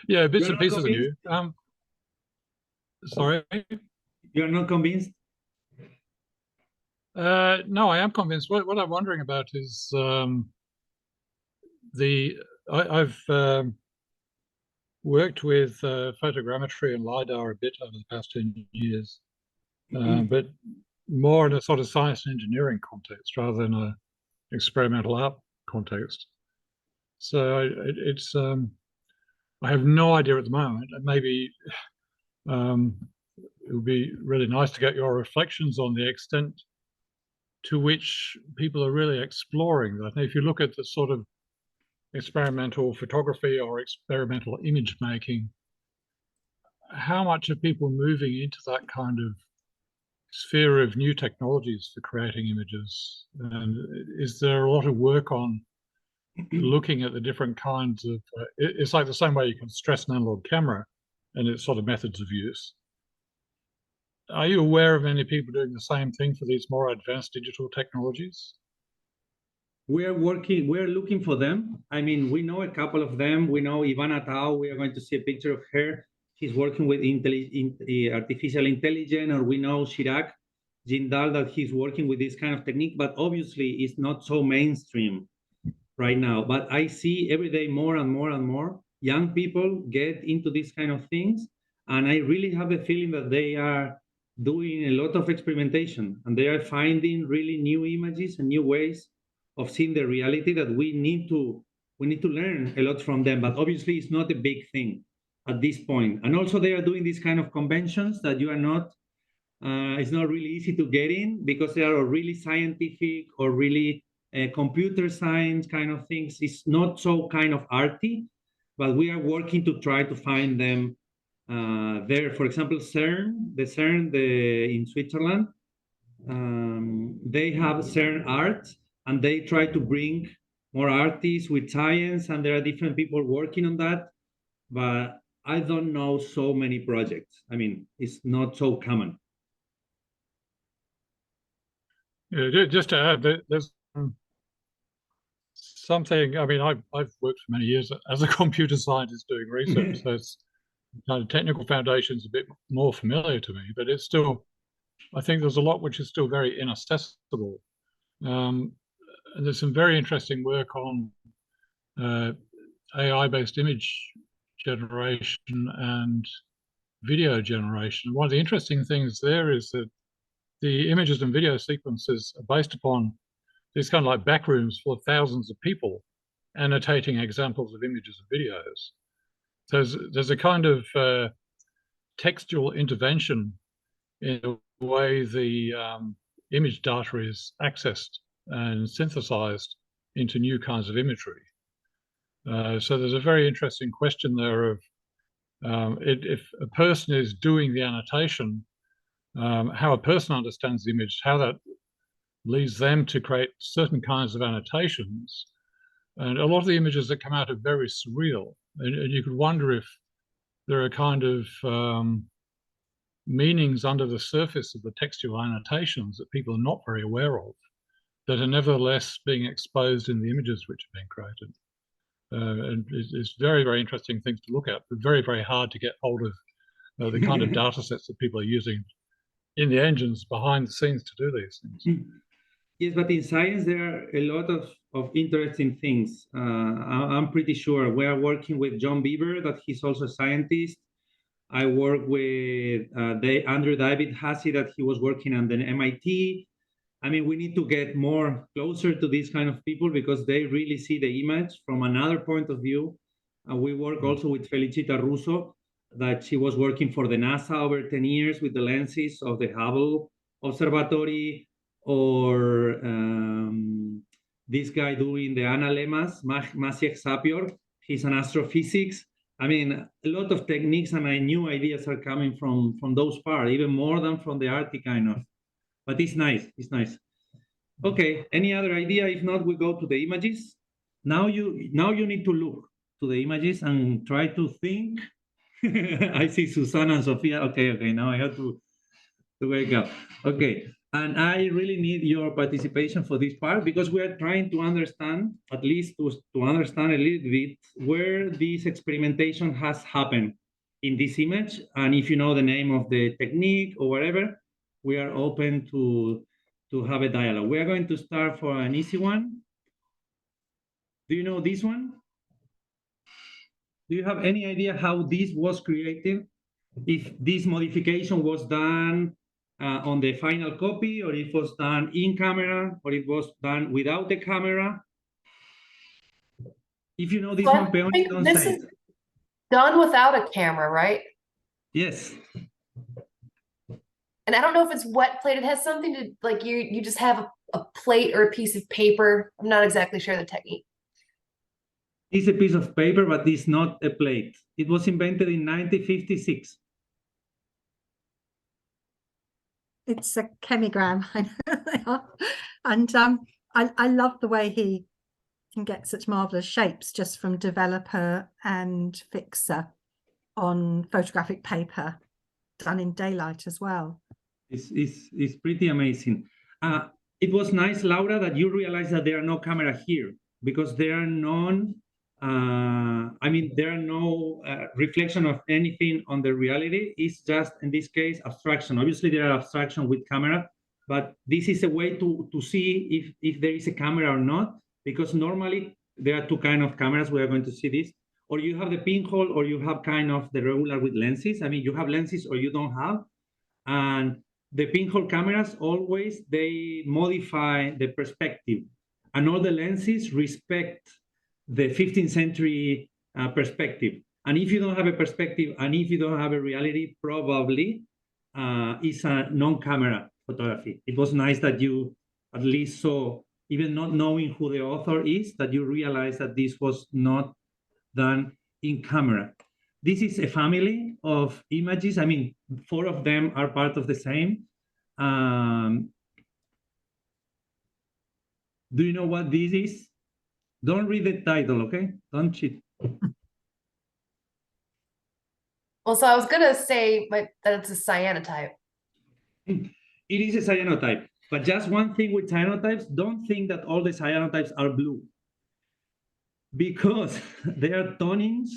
bits and pieces of new. Sorry? You're not convinced? No, I am convinced. What I'm wondering about is I've worked with photogrammetry and LiDAR a bit over the past 10 years, but more in a sort of science and engineering context rather than a experimental art context. So it's I have no idea at the moment. Maybe it would be really nice to get your reflections on the extent to which people are really exploring that. If you look at the sort of experimental photography or experimental image making, how much are people moving into that kind of sphere of new technologies for creating images? And is there a lot of work on looking at the different kinds of, it's like the same way you can stress an analog camera and its sort of methods of use. Are you aware of any people doing the same thing for these more advanced digital technologies? We're looking for them. I mean, we know a couple of them. We know Ivana Tao, we are going to see a picture of her. She's working with artificial intelligence, or we know Chirac Jindal, that he's working with this kind of technique, but obviously it's not so mainstream right now. But I see every day more and more and more young people get into these kind of things. And I really have the feeling that they are doing a lot of experimentation, and they are finding really new images and new ways of seeing the reality that we need to learn a lot from them. But obviously it's not a big thing at this point. And also they are doing these kind of conventions that you are not, it's not really easy to get in, because they are really scientific or really computer science kind of things. It's not so kind of arty, but we are working to try to find them there. For example, CERN in Switzerland, they have CERN Art, and they try to bring more artists with science, and there are different people working on that. But I don't know so many projects. I mean, it's not so common. Yeah, just to add, there's something, I mean, I've worked for many years as a computer scientist doing research, so it's kind of technical foundation's a bit more familiar to me, but it's still, I think there's a lot which is still very inaccessible. And there's some very interesting work on AI-based image generation and video generation. One of the interesting things there is that the images and video sequences are based upon these kind of like backrooms full of thousands of people annotating examples of images and videos. So there's a kind of textual intervention in the way the image data is accessed and synthesized into new kinds of imagery. So there's a very interesting question there of if a person is doing the annotation, how a person understands the image, how that leads them to create certain kinds of annotations. And a lot of the images that come out are very surreal. And you could wonder if there are kind of meanings under the surface of the textual annotations that people are not very aware of, that are nevertheless being exposed in the images which are being created. And it's very, very interesting things to look at, but very, very hard to get hold of the kind of data sets that people are using in the engines behind the scenes to do these things. Yes, but in science, there are a lot of interesting things. I'm pretty sure. We are working with John Beaver, that he's also a scientist. I work with Andrew David Hussey, that he was working on the MIT. I mean, we need to get more closer to these kind of people, because they really see the image from another point of view. We work also with Felicita Russo, that she was working for the NASA over 10 years with the lenses of the Hubble Observatory, or this guy doing the Ana Lemas, Maciej Sapior, he's an astrophysics. I mean, a lot of techniques and new ideas are coming from those parts, even more than from the arty kind of. But it's nice, it's nice. Okay, any other idea? If not, we go to the images. Now you need to look to the images and try to think. I see Susana and Sofia. Okay, now I have to wake up. Okay, and I really need your participation for this part, because we are trying to understand, at least to understand a little bit, where this experimentation has happened in this image. And if you know the name of the technique or whatever, we are open to have a dialogue. We are going to start for an easy one. Do you know this one? Do you have any idea how this was created? If this modification was done on the final copy, or it was done in camera, or it was done without the camera? If you know this one, Peony, don't this say is it. done without a camera, right? Yes. And I don't know if it's wet plate. It has something to, like, you just have a plate or a piece of paper. I'm not exactly sure the technique. It's a piece of paper, but it's not a plate. It was invented in 1956. It's a chemigram, I know they are. And I love the way he can get such marvelous shapes just from developer and fixer on photographic paper done in daylight as well. It's pretty amazing. It was nice, Laura, that you realized that there are no camera here, because there are none. I mean, there are no reflection of anything on the reality. It's just, in this case, abstraction. Obviously, there are abstraction with camera, but this is a way to see if there is a camera or not, because normally there are two kind of cameras. We are going to see this. Or you have the pinhole, or you have kind of the regular with lenses. I mean, you have lenses or you don't have. And the pinhole cameras always, they modify the perspective. And all the lenses respect the 15th century perspective. And if you don't have a perspective, and if you don't have a reality, probably it's a non-camera photography. It was nice that you at least saw, even not knowing who the author is, that you realize that this was not done in camera. This is a family of images. I mean, 4 of them are part of the same. Do you know what this is? Don't read the title, okay? Don't cheat. Well, so I was gonna say that it's a cyanotype. It is a cyanotype, but just one thing with cyanotypes, don't think that all the cyanotypes are blue, because there are tonings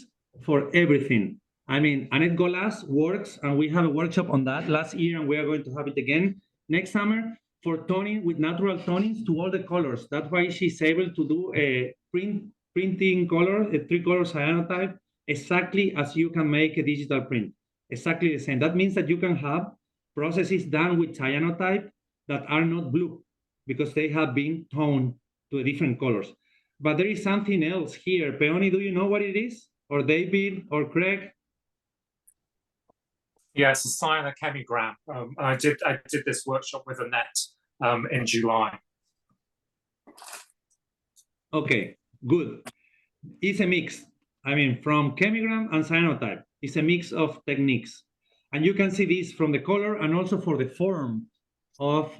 for everything. I mean, Annette Golas works, and we have a workshop on that last year, and we are going to have it again next summer, for toning with natural tonings to all the colors. That's why she's able to do a printing color, a 3-color cyanotype, exactly as you can make a digital print, exactly the same. That means that you can have processes done with cyanotype that are not blue, because they have been toned to different colors. But there is something else here. Peony, do you know what it is? Or David, or Craig? Yeah, it's a cyanochemigram. I did this workshop with Annette in July. Okay, good. It's a mix. I mean, from chemigram and cyanotype. It's a mix of techniques. And you can see this from the color and also for the form of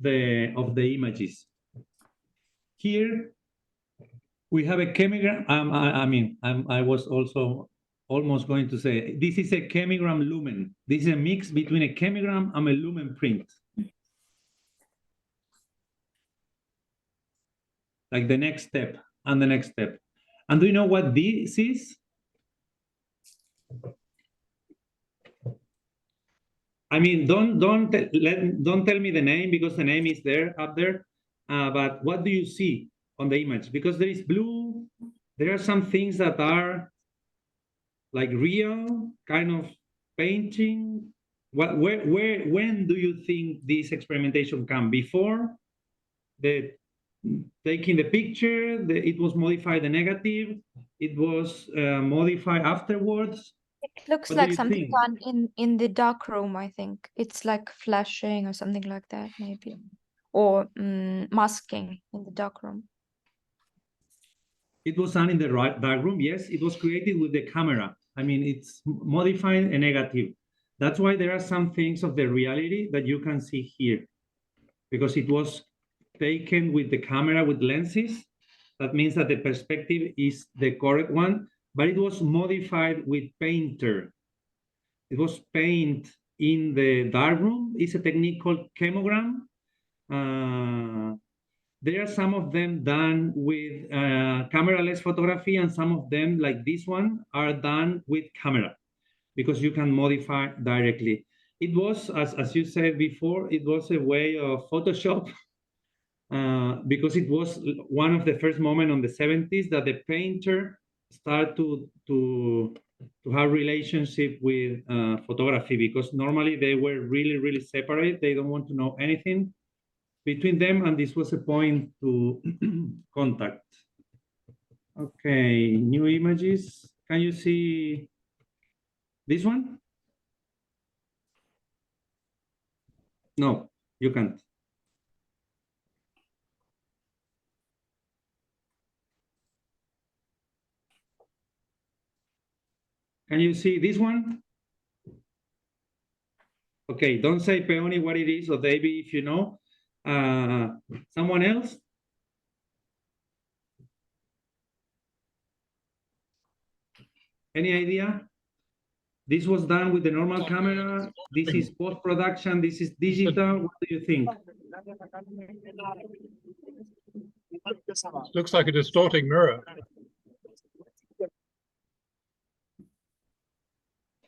the images. Here we have a chemigram. I was also almost going to say, this is a chemigram lumen. This is a mix between a chemigram and a lumen print. Like the next step and the next step. And do you know what this is? I mean, don't tell me the name, because the name is there up there. But what do you see on the image? Because there is blue. There are some things that are like real, kind of painting. When do you think this experimentation come? Before the taking the picture, it was modified the negative, it was modified afterwards? It looks What do like you something think? done in the dark room, I think. It's like flashing or something like that, maybe. Or masking in the dark room. It was done in the dark room, yes. It was created with the camera. I mean, it's modifying a negative. That's why there are some things of the reality that you can see here, because it was taken with the camera with lenses. That means that the perspective is the correct one, but it was modified with painter. It was paint in the darkroom. It's a technique called chemogram. There are some of them done with camera-less photography, and some of them, like this one, are done with camera, because you can modify directly. It was, as you said before, it was a way of Photoshop, because it was one of the first moments on the 70s that the painter started to have relationship with photography, because normally they were really, really separate. They don't want to know anything between them, and this was a point to contact. Okay, new images. Can you see this one? No, you can't. Can you see this one? Okay, don't say Peony what it is, or Davey if you know. Someone else? Any idea? This was done with the normal camera. This is post-production. This is digital. What do you think? Looks like a distorting mirror.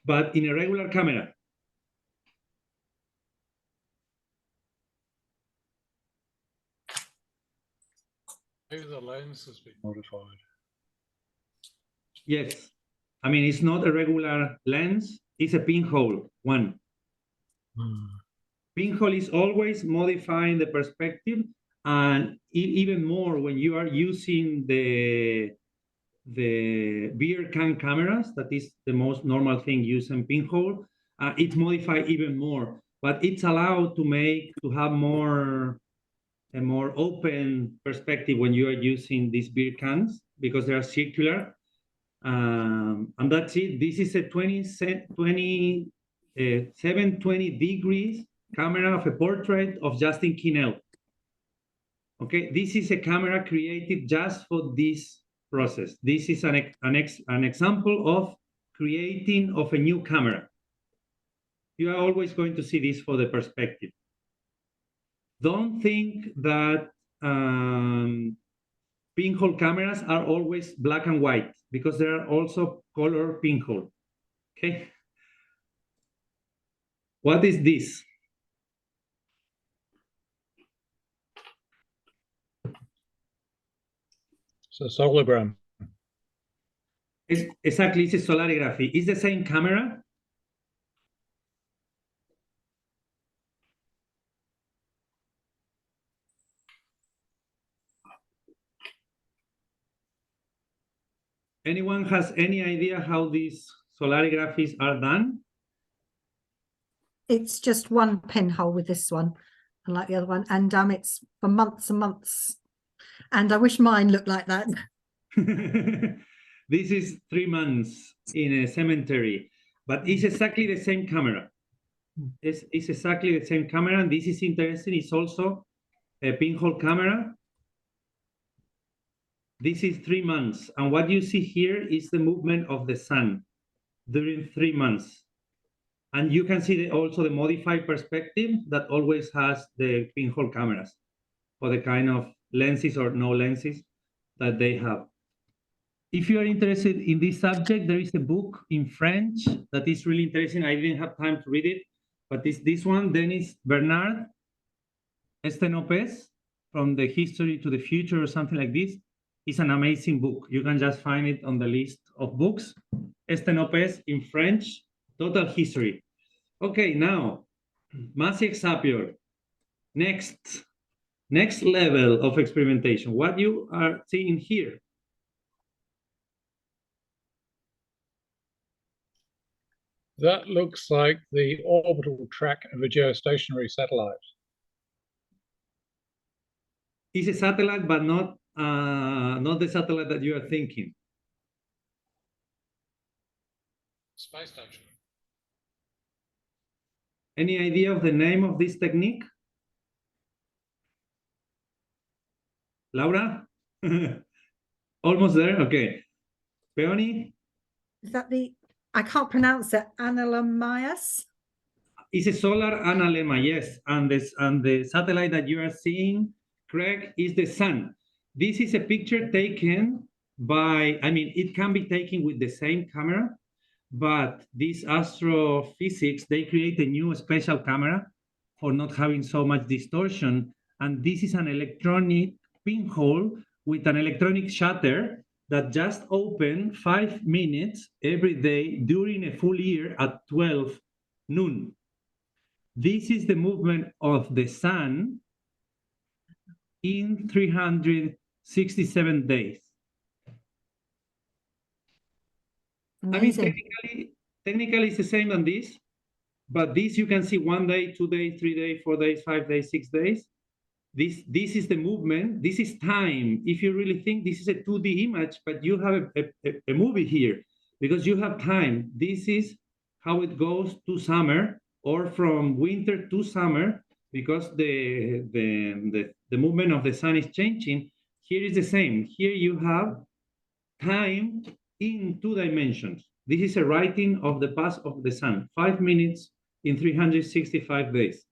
But in a regular camera. Maybe the lens has been modified. Yes. I mean, it's not a regular lens. It's a pinhole one. Pinhole is always modifying the perspective, and even more when you are using the beer can cameras. That is the most normal thing using pinhole. It's modified even more, but it's allowed to have a more open perspective when you are using these beer cans because they are circular. And that's it. This is a 720 degrees camera of a portrait of Justin Kinnell. Okay, this is a camera created just for this process. This is an example of creating of a new camera. You are always going to see this for the perspective. Don't think that pinhole cameras are always black and white, because there are also color pinhole. Okay. What is this? It's a sologram. Exactly, it's a solarography. It's the same camera. Anyone has any idea how these solarographies are done? It's just one pinhole with this one, unlike the other one, and it's for months and months. And I wish mine looked like that. This is 3 months in a cemetery, but it's exactly the same camera. It's exactly the same camera, and this is interesting. It's also a pinhole camera. This is 3 months, and what you see here is the movement of the sun during 3 months. And you can see also the modified perspective that always has the pinhole cameras for the kind of lenses or no lenses that they have. If you are interested in this subject, there is a book in French that is really interesting. I didn't have time to read it, but it's this one, Denis Bernard Estenopes, From the History to the Future or something like this. It's an amazing book. You can just find it on the list of books. Estenopes in French, Total History. Okay, now, Maciej Sapior. Next level of experimentation. What you are seeing here. That looks like the orbital track of a geostationary satellite. It's a satellite, but not the satellite that you are thinking. Space station. Any idea of the name of this technique? Laura? Almost there? Okay. Peony? Is that I can't pronounce it, Analemaias? It's a solar analemma, yes. And the satellite that you are seeing, Craig, is the sun. This is a picture taken by, it can be taken with the same camera, but these astrophysics, they create a new special camera for not having so much distortion. And this is an electronic pinhole with an electronic shutter that just open 5 minutes every day during a full year at 12 noon. This is the movement of the sun in 367 days. Amazing. Technically it's the same than this, but this you can see 1 day, 2 days, 3 days, 4 days, 5 days, 6 days. This is the movement. This is time. If you really think this is a 2D image, but you have a movie here because you have time. This is how it goes to summer or from winter to summer because the movement of the sun is changing. Here is the same. Here you have time in 2 dimensions. This is a writing of the path of the sun, 5 minutes in 365 days.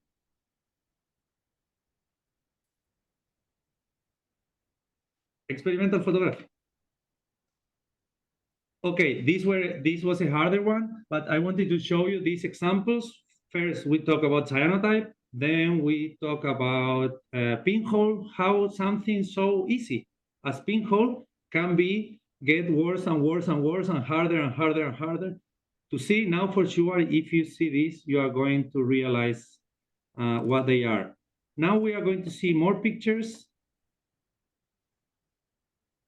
Experimental photography. Okay, this was a harder one, but I wanted to show you these examples. First, we talk about cyanotype, then we talk about pinhole, how something so easy as pinhole can get worse and worse and worse and harder and harder and harder to see. Now, for sure, if you see this, you are going to realize what they are. Now we are going to see more pictures.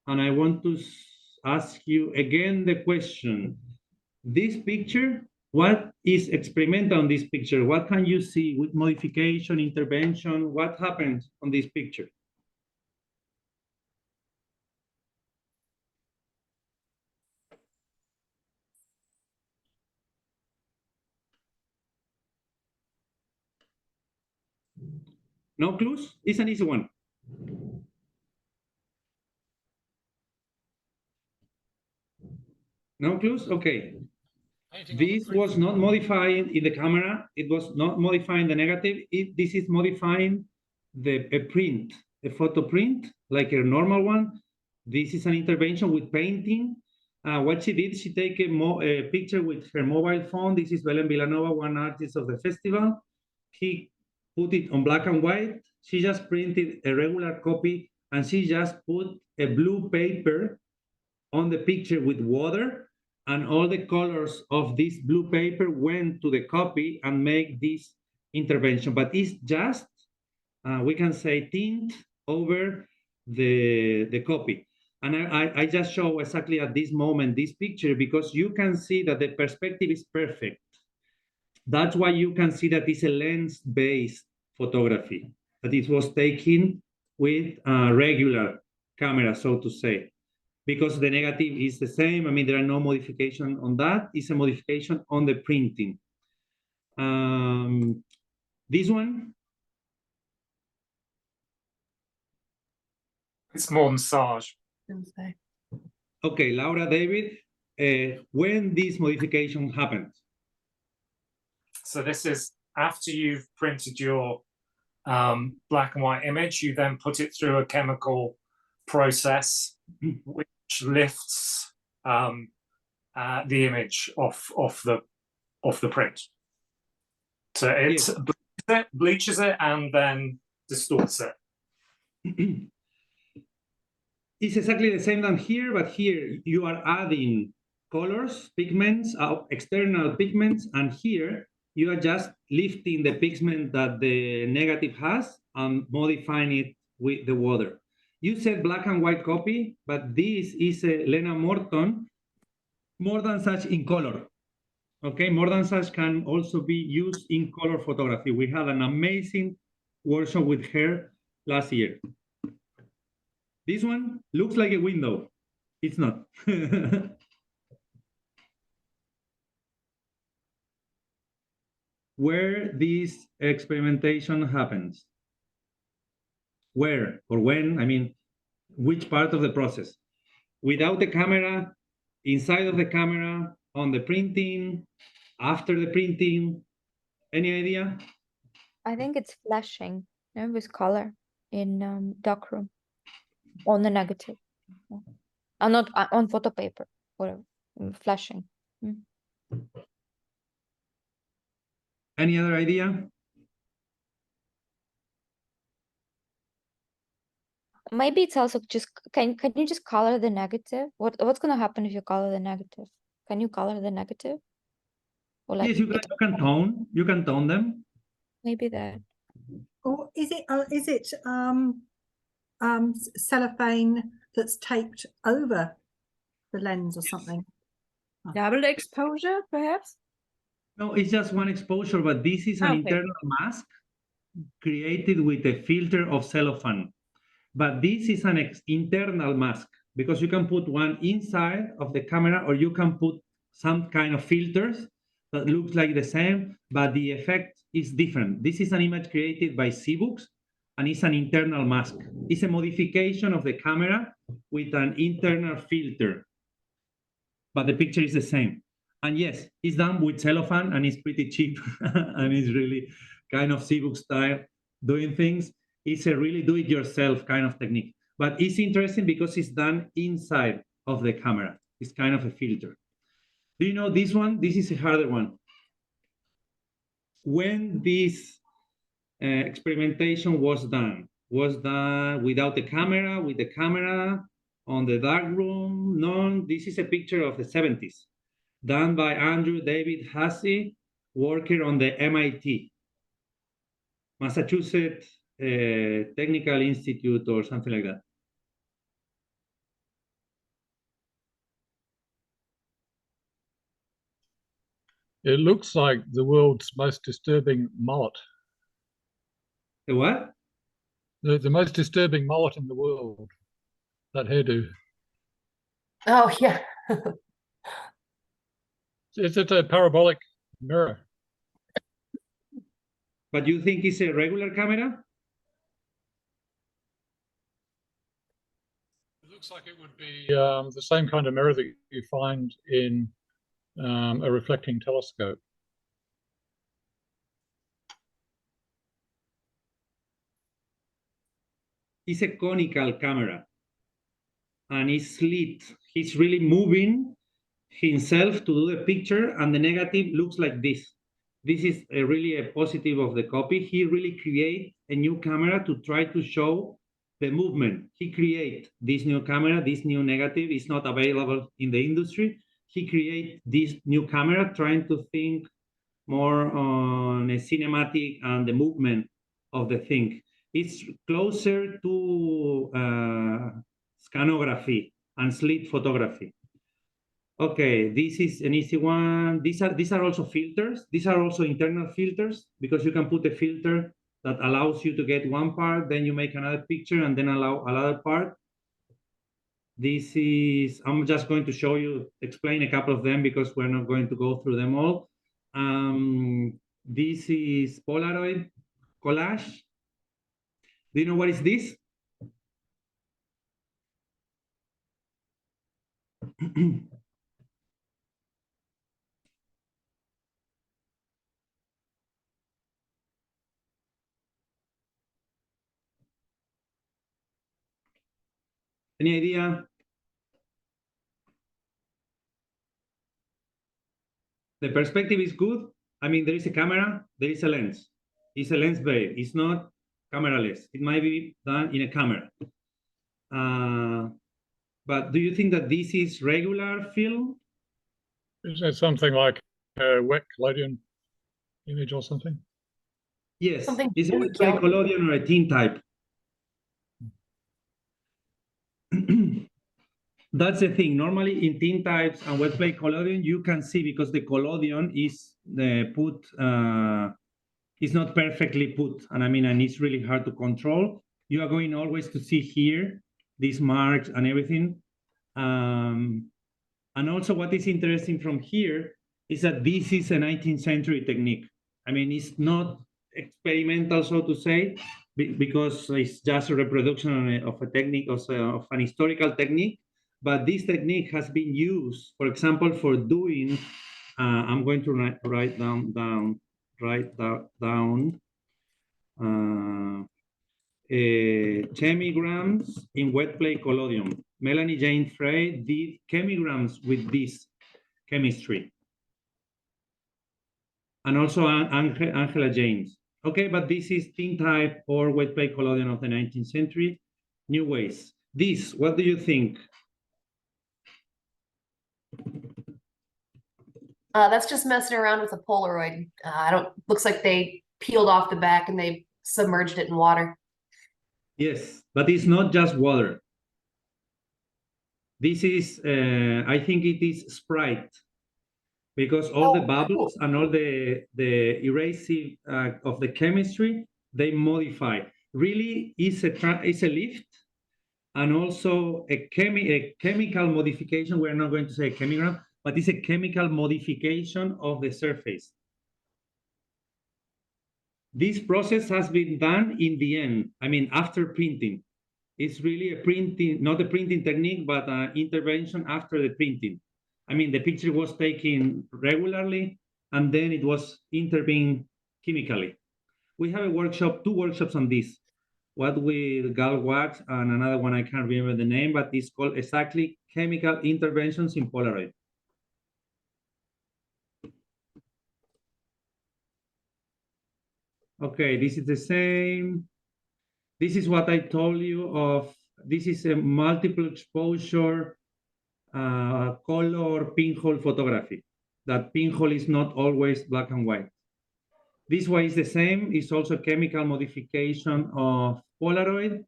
And I want to ask you again the question. This picture, what is experimental on this picture? What can you see with modification, intervention? What happens on this picture? No clues? It's an easy one. No clues? Okay. This was not modifying in the camera. It was not modifying the negative. This is modifying a print, a photo print, like a normal one. This is an intervention with painting. What she did, she take a picture with her mobile phone. This is Belén Vilanova, one artist of the festival. He put it on black and white. She just printed a regular copy, and she just put a blue paper on the picture with water, and all the colors of this blue paper went to the copy and make this intervention. But it's just, we can say, tint over the copy. And I just show exactly at this moment this picture because you can see that the perspective is perfect. That's why you can see that it's a lens-based photography, that it was taken with a regular camera, so to say. Because the negative is the same. I mean, there are no modification on that. It's a modification on the printing. This one? It's more massage. Okay, Laura, David, when this modification happened? So this is after you've printed your black and white image, you then put it through a chemical process which lifts the image off the print. So it bleaches it and then distorts it. It's exactly the same than here, but here you are adding colors, pigments, external pigments, and here you are just lifting the pigment that the negative has and modifying it with the water. You said black and white copy, but this is a Lena Morton, More Than Such in color. Okay, More Than Such can also be used in color photography. We had an amazing workshop with her last year. This one looks like a window. It's not. Where this experimentation happens? Where or when? I mean, which part of the process? Without the camera, inside of the camera, on the printing, after the printing? Any idea? I think it's flashing, with color in darkroom on the negative. Not on photo paper, whatever, flashing. Any other idea? Maybe it's also just can you just color the negative? What's gonna happen if you color the negative? Can you color the negative? Or like Yes, you can tone. You can tone them. maybe that. Or is it cellophane that's taped over the lens or something? Double exposure, perhaps? No, it's just one exposure, but this is an internal mask created with a filter of cellophane. But this is an internal mask because you can put one inside of the camera or you can put some kind of filters that looks like the same, but the effect is different. This is an image created by Cbooks and it's an internal mask. It's a modification of the camera with an internal filter, but the picture is the same. And yes, it's done with cellophane and it's pretty cheap and it's really kind of C-book style doing things. It's a really do-it-yourself kind of technique. But it's interesting because it's done inside of the camera. It's kind of a filter. Do you know this one? This is a harder one. When this experimentation was done without the camera, with the camera, on the dark room? No, this is a picture of the 70s, done by Andrew David Hussey, worker on the MIT, Massachusetts Technical Institute or something like that. It looks like the world's most disturbing mullet. The what? The most disturbing mullet in the world, that hairdo. Oh, yeah. It's a parabolic mirror. But you think it's a regular camera? It looks like it would be the same kind of mirror that you find in a reflecting telescope. It's a conical camera and it's slit. He's really moving himself to do the picture, and the negative looks like this. This is really a positive of the copy. He really create a new camera to try to show the movement. He create this new camera, this new negative is not available in the industry. He create this new camera trying to think more on a cinematic and the movement of the thing. It's closer to scanography and slit photography. Okay, this is an easy one. These are also filters. These are also internal filters, because you can put a filter that allows you to get one part, then you make another picture and then allow another part. This is, I'm just going to show you, explain a couple of them because we're not going to go through them all. This is Polaroid collage. Do you know what is this? Any idea? The perspective is good. I mean, there is a camera, there is a lens. It's a lens bay. It's not cameraless. It might be done in a camera. But do you think that this is regular film? Is that something like a wet collodion image or something? Yes, Something it's a really wet play cute. collodion or a tintype. That's the thing. Normally in tintypes and wet play collodion, you can see because the collodion is put, it's not perfectly put. And I mean, and it's really hard to control. You are going always to see here, these marks and everything. And also what is interesting from here is that this is a 19th century technique. I mean, it's not experimental, so to say, because it's just a reproduction of a technique, of an historical technique. But this technique has been used, for example, for doing, I'm going to write down chemigrams in wet play collodion. Melanie Jane Frey did chemigrams with this chemistry. And also Angela James. Okay, but this is tintype or wet play collodion of the 19th century. New ways. This, what do you think? That's just messing around with a Polaroid. Looks like they peeled off the back and they submerged it in water. Yes, but it's not just water. This is, I think it is Sprite, because all the bubbles and all the erasive of the chemistry, they modify. Really, it's a lift and also a chemical modification. We're not going to say a chemigram, but it's a chemical modification of the surface. This process has been done in the end, I mean, after printing. It's really a printing, not a printing technique, but an intervention after the printing. I mean, the picture was taken regularly, and then it was intervened chemically. We have a workshop, 2 workshops on this. One with gal wax and another one, I can't remember the name, but it's called exactly chemical interventions in Polaroid. Okay, this is the same. This is what I told you of. This is a multiple exposure color pinhole photography. That pinhole is not always black and white. This one is the same. It's also chemical modification of Polaroid.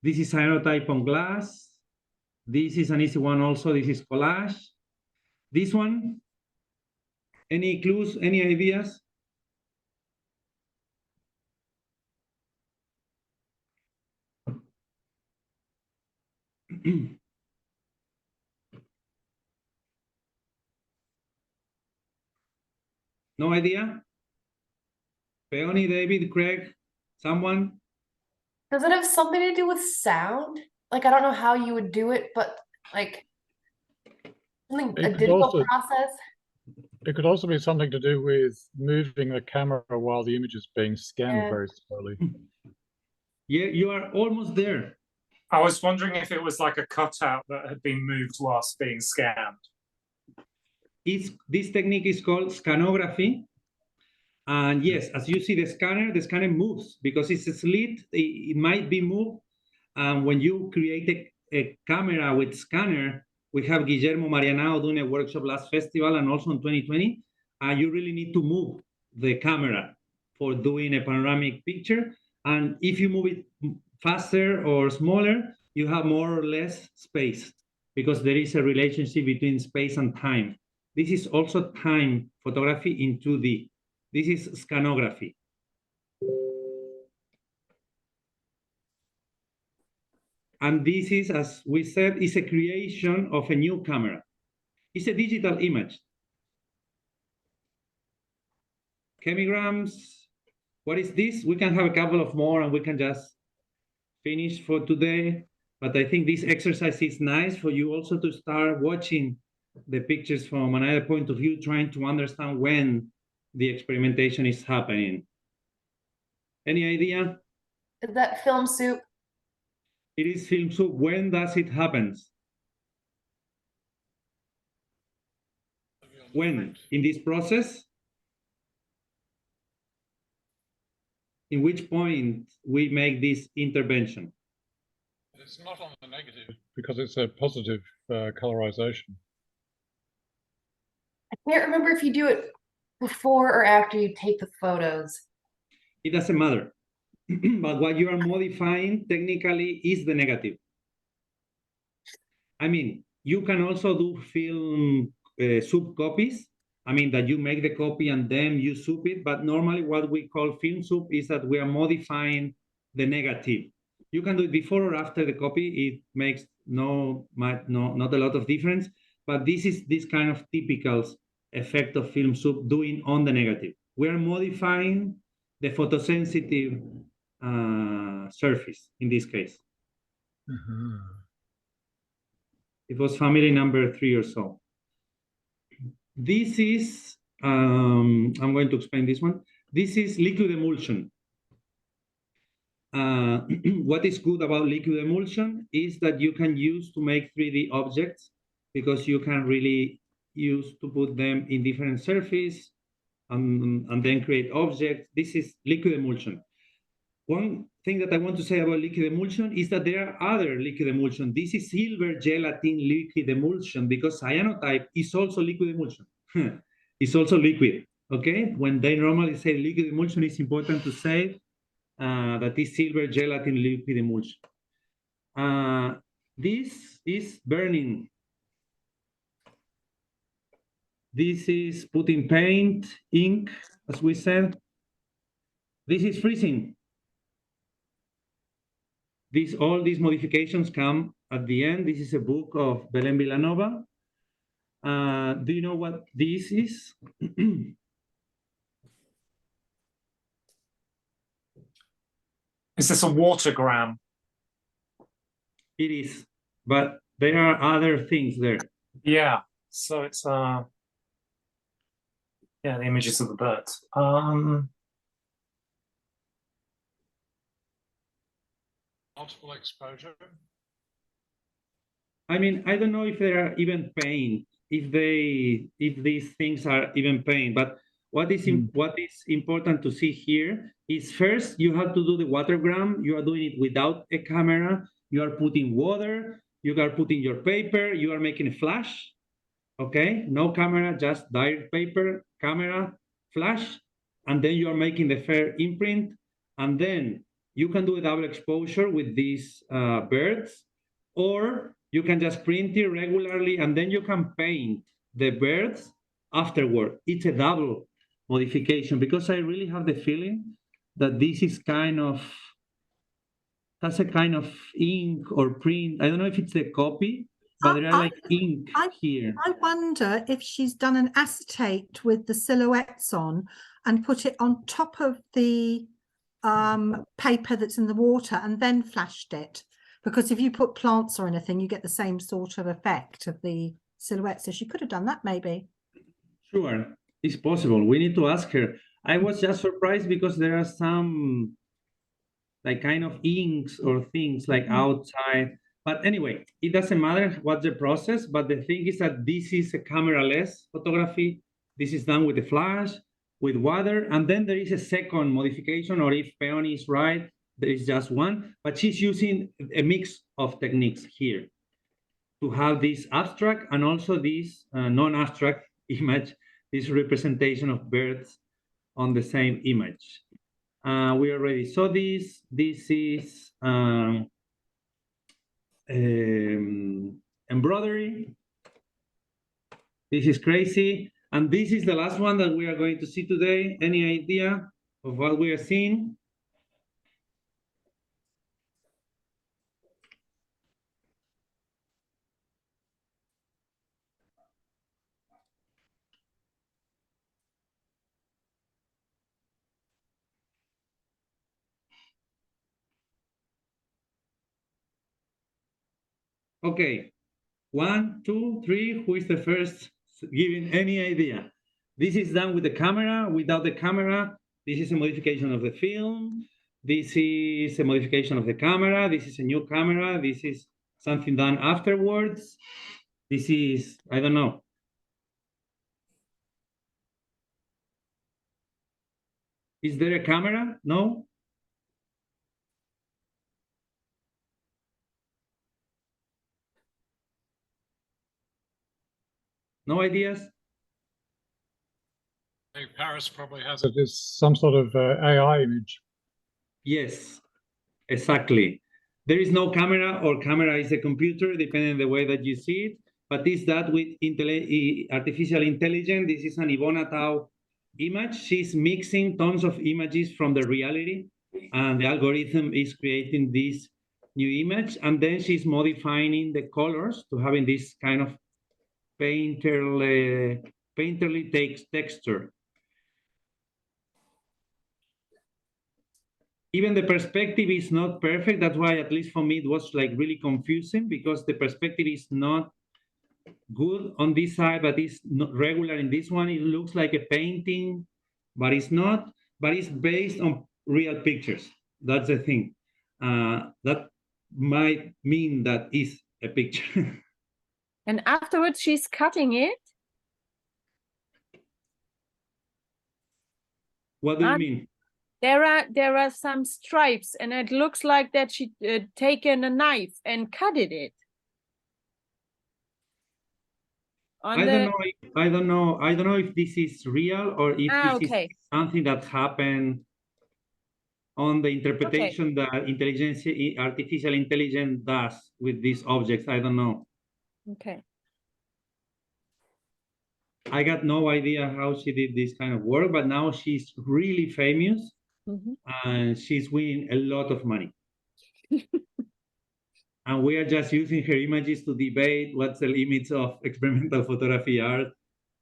This is cyanotype on glass. This is an easy one also. This is collage. This one, any clues, any ideas? No idea? Peony, David, Craig, someone? Does it have something to do with sound? Like, I don't know how you would do it, but like something, It a could digital also- process. It could also be something to do with moving the camera while the image is being scanned Yeah. very slowly. Yeah, you are almost there. I was wondering if it was like a cutout that had been moved whilst being scanned. This technique is called scanography. And yes, as you see the scanner moves because it's a slit, it might be moved. And when you create a camera with scanner, we have Guillermo Marianao doing a workshop last festival and also in 2020. You really need to move the camera for doing a panoramic picture. And if you move it faster or smaller, you have more or less space because there is a relationship between space and time. This is also time photography in 2D. This is scanography. And this is, as we said, is a creation of a new camera. It's a digital image. Chemigrams. What is this? We can have a couple of more and we can just finish for today. But I think this exercise is nice for you also to start watching the pictures from another point of view, trying to understand when the experimentation is happening. Any idea? Is that film soup? It is film soup. When does it happen? When? In this process? In which point we make this intervention? It's not on the negative because it's a positive colorization. I can't remember if you do it before or after you take the photos. It doesn't matter. But what you are modifying technically is the negative. I mean, you can also do film soup copies. I mean, that you make the copy and then you soup it. But normally what we call film soup is that we are modifying the negative. You can do it before or after the copy. It makes not a lot of difference. But this is this kind of typical effect of film soup doing on the negative. We are modifying the photosensitive surface in this case. It was family number 3 or so. This is, I'm going to explain this one. This is liquid emulsion. What is good about liquid emulsion is that you can use to make 3D objects because you can really use to put them in different surfaces and then create objects. This is liquid emulsion. One thing that I want to say about liquid emulsion is that there are other liquid emulsion. This is silver gelatin liquid emulsion because cyanotype is also liquid emulsion. It's also liquid, okay? When they normally say liquid emulsion, it's important to say that is silver gelatin liquid emulsion. This is burning. This is putting paint, ink, as we said. This is freezing. All these modifications come at the end. This is a book of Belén Villanova. Do you know what this is? Is this a watergram? It is, but there are other things there. Yeah, so it's yeah, the images of the birds. Multiple exposure. I mean, I don't know if they are even paying, if these things are even paying, but what is important to see here is first you have to do the watergram. You are doing it without a camera. You are putting water. You are putting your paper. You are making a flash. Okay, no camera, just direct paper, camera, flash, and then you are making the fair imprint, and then you can do a double exposure with these birds, or you can just print it regularly, and then you can paint the birds afterward. It's a double modification, because I really have the feeling that this is kind of, has a kind of ink or print. I don't know if it's a copy, but there are like ink here. I wonder if she's done an acetate with the silhouettes on and put it on top of the paper that's in the water and then flashed it. Because if you put plants or anything, you get the same sort of effect of the silhouette. So she could have done that maybe. Sure, it's possible. We need to ask her. I was just surprised because there are some like kind of inks or things like outside. But anyway, it doesn't matter what's the process, but the thing is that this is a camera-less photography. This is done with a flash, with water, and then there is a second modification, or if Peony is right, there is just one, but she's using a mix of techniques here to have this abstract and also this non-abstract image, this representation of birds on the same image. We already saw this. This is embroidery. This is crazy. And this is the last one that we are going to see today. Any idea of what we are seeing? Okay, 1, 2, 3. Who is the first giving any idea? This is done with the camera, without the camera. This is a modification of the film. This is a modification of the camera. This is a new camera. This is something done afterwards. This is, I don't know. Is there a camera? No? No ideas? I think Paris probably has it as some sort of AI image. Yes, exactly. There is no camera, or camera is a computer, depending on the way that you see it. But is that with artificial intelligence? This is an Ivona Tao image. She's mixing tons of images from the reality, and the algorithm is creating this new image. And then she's modifying the colors to having this kind of painterly texture. Even the perspective is not perfect. That's why, at least for me, it was like really confusing, because the perspective is not good on this side, but it's not regular in this one. It looks like a painting, but it's not. But it's based on real pictures. That's the thing. That might mean that is a picture. And afterwards, she's cutting it. What do you mean? There are some stripes, and it looks like that she taken a knife and cutted it. I don't know if this is real, or if this is something that happened on the interpretation that artificial intelligence does with these objects. I don't know. Okay. I got no idea how she did this kind of work, but now she's really famous, and she's winning a lot of money. And we are just using her images to debate what's the limits of experimental photography art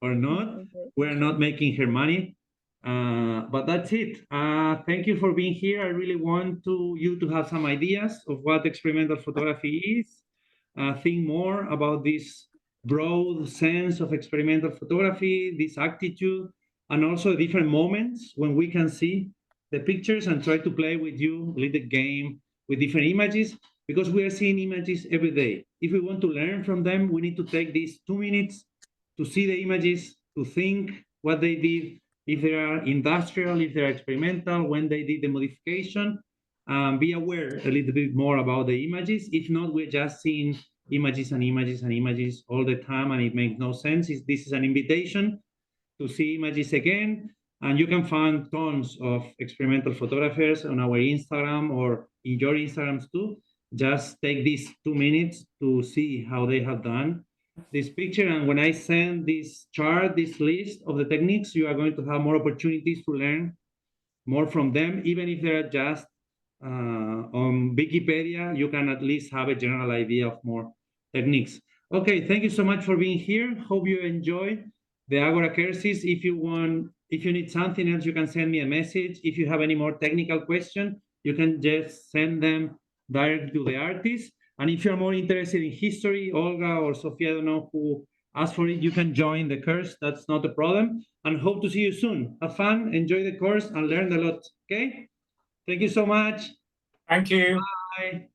or not. We're not making her money, but that's it. Thank you for being here. I really want you to have some ideas of what experimental photography is. Think more about this broad sense of experimental photography, this attitude, and also different moments when we can see the pictures and try to play with you a little game with different images, because we are seeing images every day. If we want to learn from them, we need to take these 2 minutes to see the images, to think what they did, if they are industrial, if they're experimental, when they did the modification, be aware a little bit more about the images. If not, we're just seeing images and images and images all the time, and it makes no sense. This is an invitation to see images again, and you can find tons of experimental photographers on our Instagram or in your Instagrams too. Just take these 2 minutes to see how they have done this picture, and when I send this chart, this list of the techniques, you are going to have more opportunities to learn more from them. Even if they're just on Wikipedia, you can at least have a general idea of more techniques. Okay, thank you so much for being here. Hope you enjoyed the Agora courses. If you need something else, you can send me a message. If you have any more technical question, you can just send them directly to the artist. And if you're more interested in history, Olga or Sofia, I don't know who asked for it, you can join the course. That's not a problem. And hope to see you soon. Have fun, enjoy the course, and learn a lot. Okay? Thank you so much. Thank you. Bye.